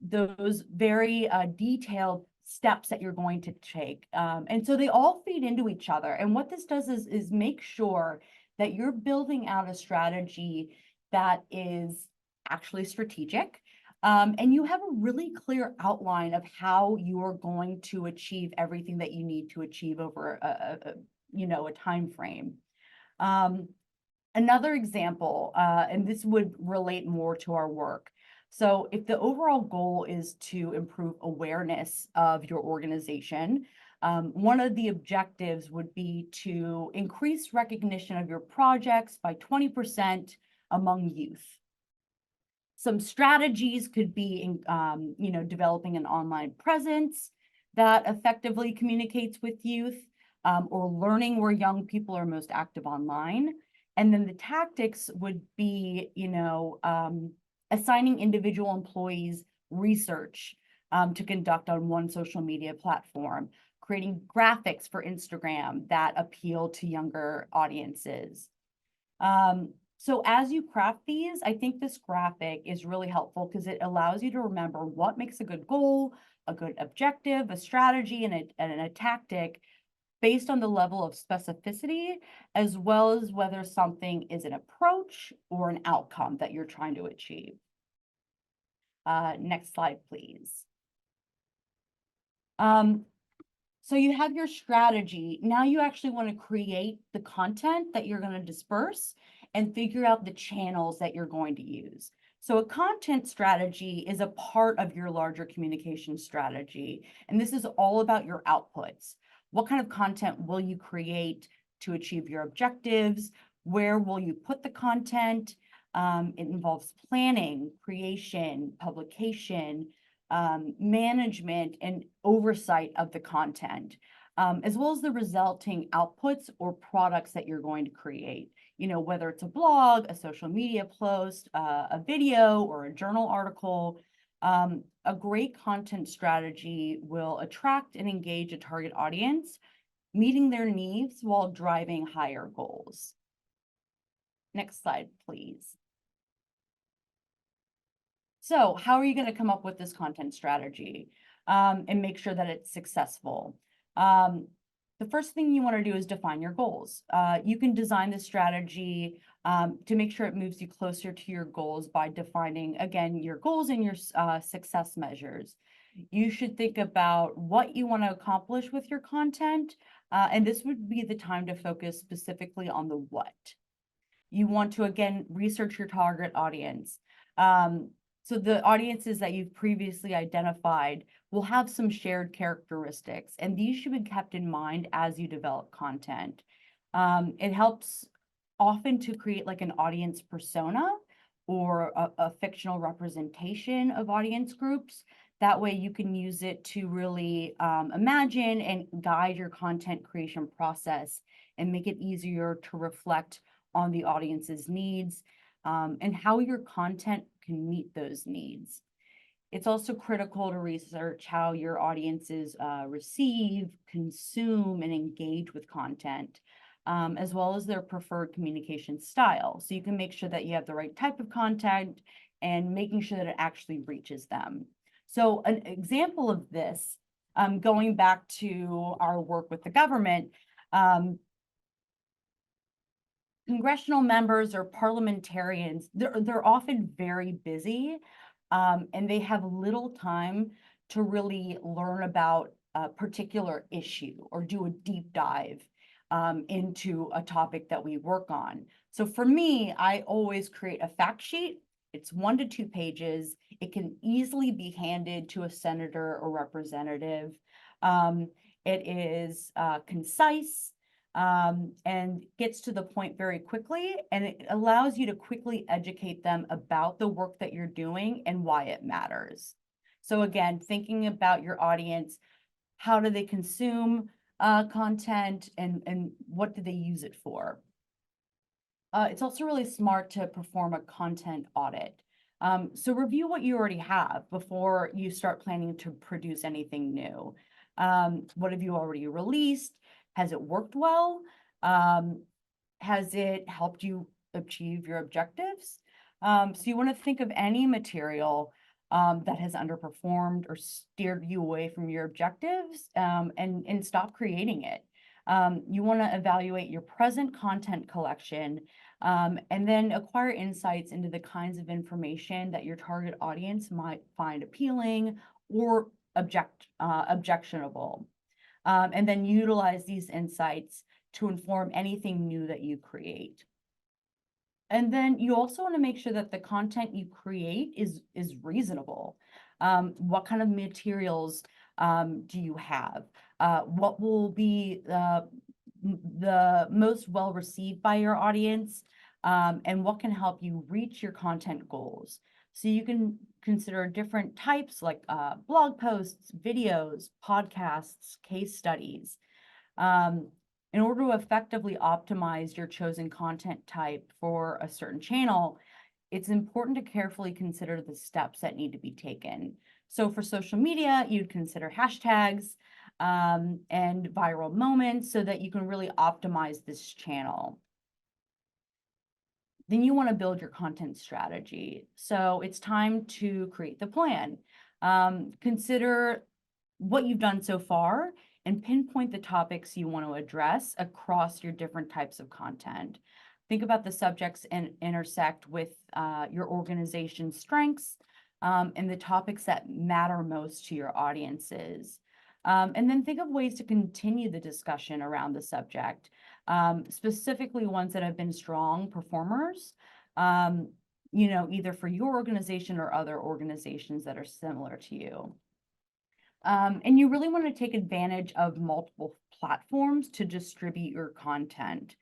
A: Those very detailed steps that you're going to take. And so they all feed into each other. And what this does is make sure that you're building out a strategy that is actually strategic. And you have a really clear outline of how you're going to achieve everything that you need to achieve over a time frame. Another example, and this would relate more to our work. So if the overall goal is to improve awareness of your organization, one of the objectives would be to increase recognition of your projects by 20% among youth. Some strategies could be, developing an online presence that effectively communicates with youth, or learning where young people are most active online. And then the tactics would be, assigning individual employees research to conduct on one social media platform, creating graphics for Instagram that appeal to younger audiences. So as you craft these, I think this graphic is really helpful because it allows you to remember what makes a good goal, a good objective, a strategy, and a tactic based on the level of specificity, as well as whether something is an approach or an outcome that you're trying to achieve. Next slide, please. So you have your strategy. Now you actually want to create the content that you're going to disperse and figure out the channels that you're going to use. So a content strategy is a part of your larger communication strategy. And this is all about your outputs. What kind of content will you create to achieve your objectives? Where will you put the content? It involves planning, creation, publication, management, and oversight of the content, as well as the resulting outputs or products that you're going to create. You know, whether it's a blog, a social media post, a video, or a journal article. A great content strategy will attract and engage a target audience, meeting their needs while driving higher goals. Next slide, please. So how are you going to come up with this content strategy and make sure that it's successful? The first thing you want to do is define your goals. You can design the strategy to make sure it moves you closer to your goals by defining, again, your goals and your success measures. You should think about what you want to accomplish with your content, and this would be the time to focus specifically on the what. You want to, again, research your target audience. So the audiences that you've previously identified will have some shared characteristics, and these should be kept in mind as you develop content. It helps often to create like an audience persona or a fictional representation of audience groups. That way you can use it to really imagine and guide your content creation process and make it easier to reflect on the audience's needs and how your content can meet those needs. It's also critical to research how your audiences receive, consume, and engage with content, as well as their preferred communication style. So you can make sure that you have the right type of content and making sure that it actually reaches them. So an example of this, going back to our work with the government, congressional members or parliamentarians, they're often very busy, and they have little time to really learn about a particular issue or do a deep dive into a topic that we work on. So for me, I always create a fact sheet. It's 1 to 2 pages. It can easily be handed to a senator or representative. It is concise. And gets to the point very quickly, and it allows you to quickly educate them about the work that you're doing and why it matters. So again, thinking about your audience, how do they consume content and what do they use it for? It's also really smart to perform a content audit. So review what you already have before you start planning to produce anything new. What have you already released? Has it worked well? Has it helped you achieve your objectives? So you want to think of any material that has underperformed or steered you away from your objectives and stop creating it. You want to evaluate your present content collection and then acquire insights into the kinds of information that your target audience might find appealing or objectionable. And then utilize these insights to inform anything new that you create. And then you also want to make sure that the content you create is reasonable. What kind of materials do you have? What will be the most well received by your audience? And what can help you reach your content goals? So you can consider different types like blog posts, videos, podcasts, case studies. In order to effectively optimize your chosen content type for a certain channel, it's important to carefully consider the steps that need to be taken. So for social media, you'd consider hashtags and viral moments so that you can really optimize this channel. Then you want to build your content strategy. So it's time to create the plan. Consider what you've done so far and pinpoint the topics you want to address across your different types of content. Think about the subjects and intersect with your organization's strengths and the topics that matter most to your audiences. And then think of ways to continue the discussion around the subject, specifically ones that have been strong performers, you know, either for your organization or other organizations that are similar to you. And you really want to take advantage of multiple platforms to distribute your content.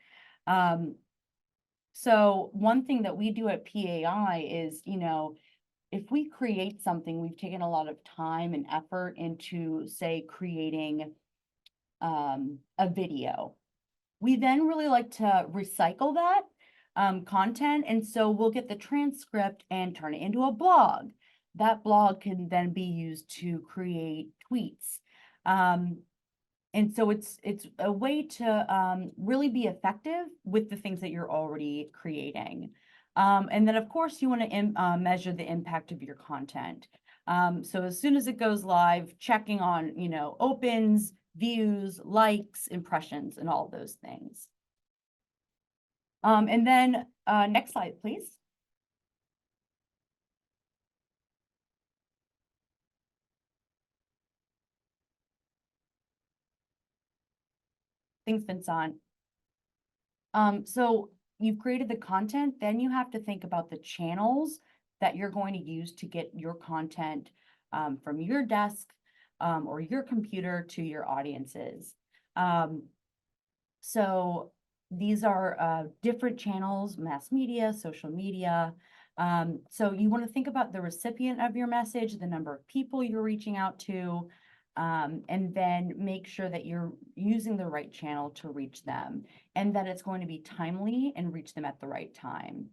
A: So one thing that we do at PAI is, if we create something, we've taken a lot of time and effort into, say, creating a video. We then really like to recycle that content. And so we'll get the transcript and turn it into a blog. That blog can then be used to create tweets. And so it's a way to really be effective with the things that you're already creating. And then, of course, you want to measure the impact of your content. So as soon as it goes live, checking on, opens, views, likes, impressions, and all those things. And then next slide, please. Thanks, Vincent. So you've created the content, then you have to think about the channels that you're going to use to get your content from your desk or your computer to your audiences. So these are different channels: mass media, social media. So you want to think about the recipient of your message, the number of people you're reaching out to, and then make sure that you're using the right channel to reach them, and that it's going to be timely and reach them at the right time.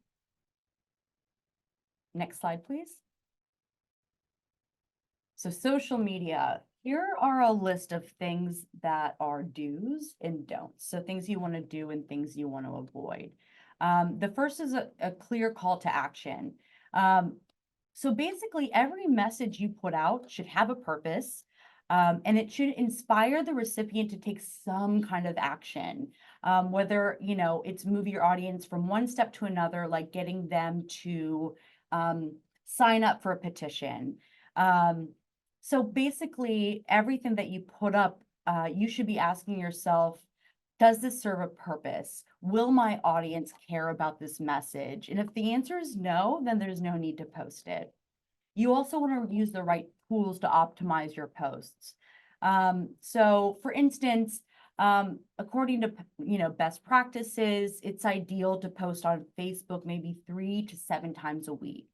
A: Next slide, please. So social media, here are a list of things that are do's and don'ts. So things you want to do and things you want to avoid. The first is a clear call to action. So basically every message you put out should have a purpose. And it should inspire the recipient to take some kind of action, whether, it's move your audience from one step to another, like getting them to sign up for a petition. So basically everything that you put up, you should be asking yourself, does this serve a purpose? Will my audience care about this message? And if the answer is no, then there's no need to post it. You also want to use the right tools to optimize your posts. So for instance, according to best practices, it's ideal to post on Facebook maybe 3 to 7 times a week.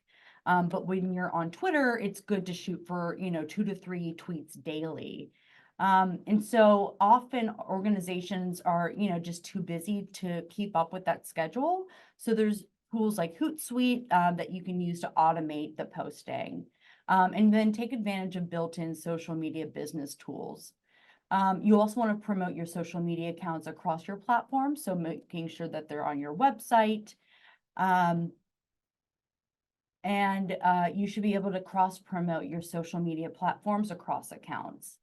A: But when you're on Twitter, it's good to shoot for 2 to 3 tweets daily. And so often organizations are just too busy to keep up with that schedule. So there's tools like Hootsuite that you can use to automate the posting, and then take advantage of built-in social media business tools. You also want to promote your social media accounts across your platform, so making sure that they're on your website. And you should be able to cross-promote your social media platforms across accounts.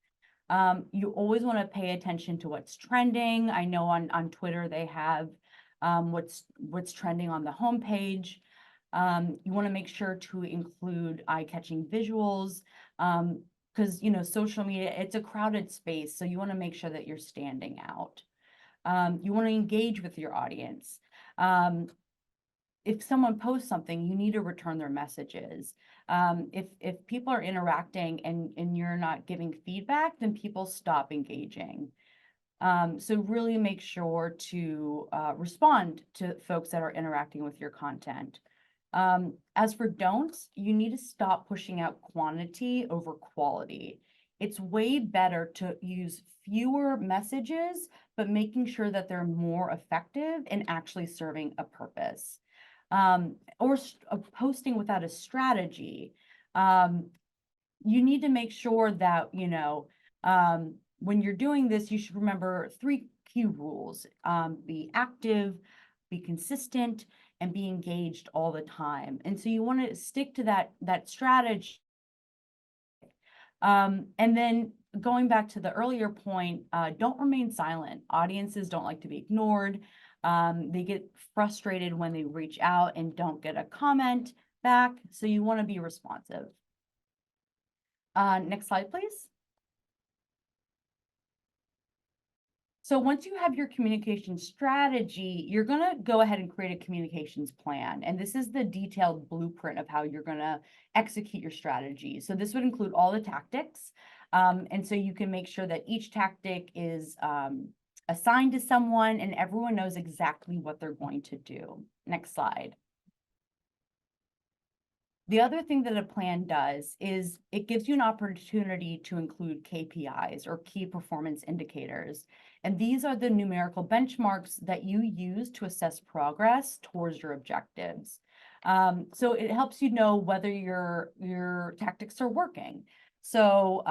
A: You always want to pay attention to what's trending. I know on Twitter they have what's trending on the homepage. You want to make sure to include eye-catching visuals, because social media, it's a crowded space, so you want to make sure that you're standing out. You want to engage with your audience. If someone posts something, you need to return their messages. If people are interacting and you're not giving feedback, then people stop engaging. So really make sure to respond to folks that are interacting with your content. As for don'ts, you need to stop pushing out quantity over quality. It's way better to use fewer messages, but making sure that they're more effective and actually serving a purpose. Or posting without a strategy. You need to make sure that, when you're doing this, you should remember 3 key rules. Be active, be consistent, and be engaged all the time. And so you want to stick to that strategy. And then going back to the earlier point, don't remain silent. Audiences don't like to be ignored. They get frustrated when they reach out and don't get a comment back. So you want to be responsive. Next slide, please. So once you have your communication strategy, you're going to go ahead and create a communications plan. And this is the detailed blueprint of how you're going to execute your strategy. So this would include all the tactics. And so you can make sure that each tactic is assigned to someone, and everyone knows exactly what they're going to do. Next slide. The other thing that a plan does is it gives you an opportunity to include KPIs, or key performance indicators. And these are the numerical benchmarks that you use to assess progress towards your objectives. So it helps you know whether your tactics are working. So,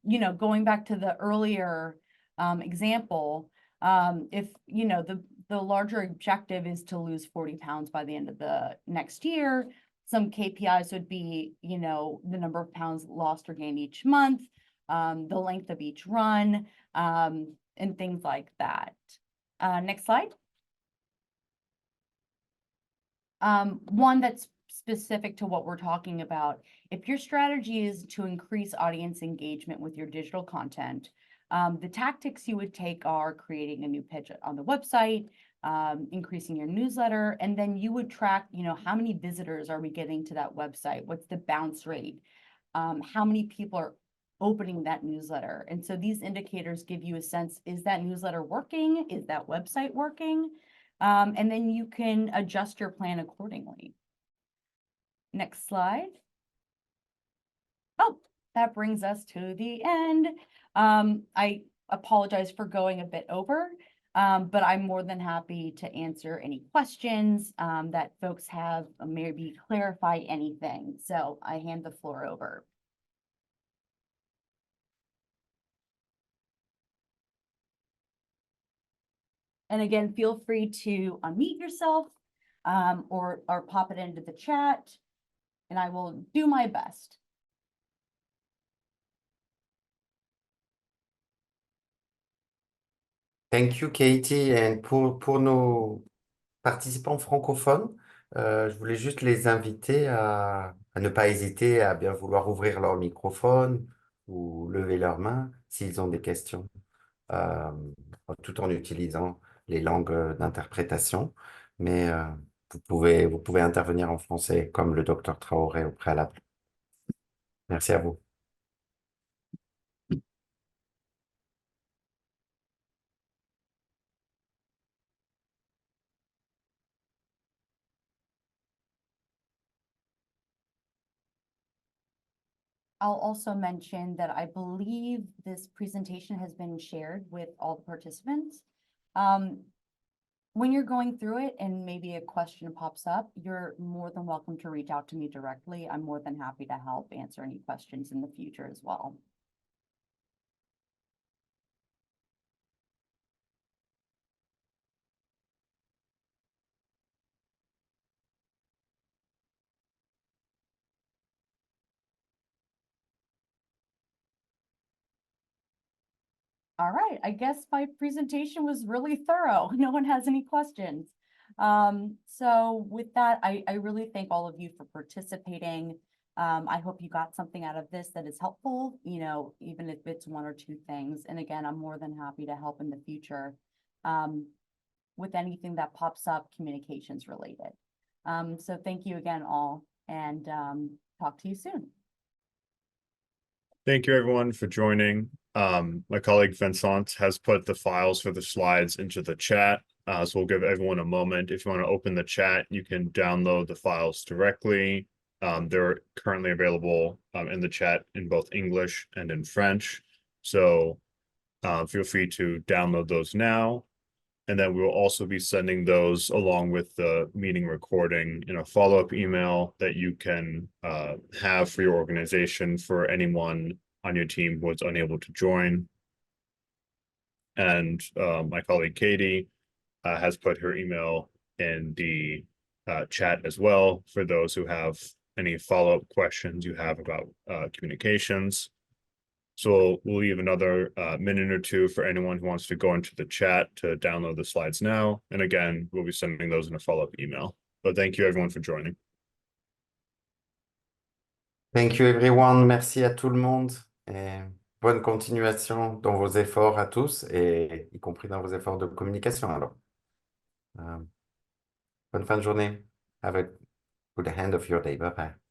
A: you know, going back to the earlier example, if, you know, the larger objective is to lose 40 pounds by the end of the next year, some KPIs would be, you know, the number of pounds lost or gained each month, the length of each run, and things like that. Next slide. One that's specific to what we're talking about. If your strategy is to increase audience engagement with your digital content, the tactics you would take are creating a new pitch on the website, increasing your newsletter, and then you would track, you know, how many visitors are we getting to that website? What's the bounce rate? How many people are opening that newsletter? And so these indicators give you a sense, is that newsletter working? Is that website working? And then you can adjust your plan accordingly. Next slide. Oh, that brings us to the end. I apologize for going a bit over. But I'm more than happy to answer any questions that folks have, maybe clarify anything. So I hand the floor over. And again, feel free to unmute yourself or pop it into the chat, and I will do my best.
B: Thank you, Katie. Et pour nos participants francophones, je voulais juste les inviter à ne pas hésiter à bien vouloir ouvrir leur microphone ou lever leur main s'ils ont des questions, tout en utilisant les langues d'interprétation. Mais vous pouvez intervenir en français comme le docteur Traoré au préalable. Merci à vous.
A: I'll also mention that I believe this presentation has been shared with all the participants. When you're going through it and maybe a question pops up, you're more than welcome to reach out to me directly. I'm more than happy to help answer any questions in the future as well. All right, I guess my presentation was really thorough. No one has any questions. So with that, I really thank all of you for participating. I hope you got something out of this that is helpful, you know, even if it's one or two things. And again, I'm more than happy to help in the future with anything that pops up communications related. So thank you again all, and talk to you soon.
E: Thank you everyone for joining. My colleague Vincent has put the files for the slides into the chat. So we'll give everyone a moment. If you want to open the chat, you can download the files directly. They're currently available in the chat in both English and in French. So feel free to download those now. And then we'll also be sending those along with the meeting recording in a follow-up email that you can have for your organization for anyone on your team who was unable to join. And my colleague Katie has put her email in the chat as well for those who have any follow-up questions you have about communications. So we'll leave another minute or two for anyone who wants to go into the chat to download the slides now. And again, we'll be sending those in a follow-up email. But thank you everyone for joining.
B: Thank you everyone. Merci à tout le monde. Et bonne continuation dans vos efforts à tous, et y compris dans vos efforts de communication alors. Bonne fin de journée. Have a good end of your day. Bye bye.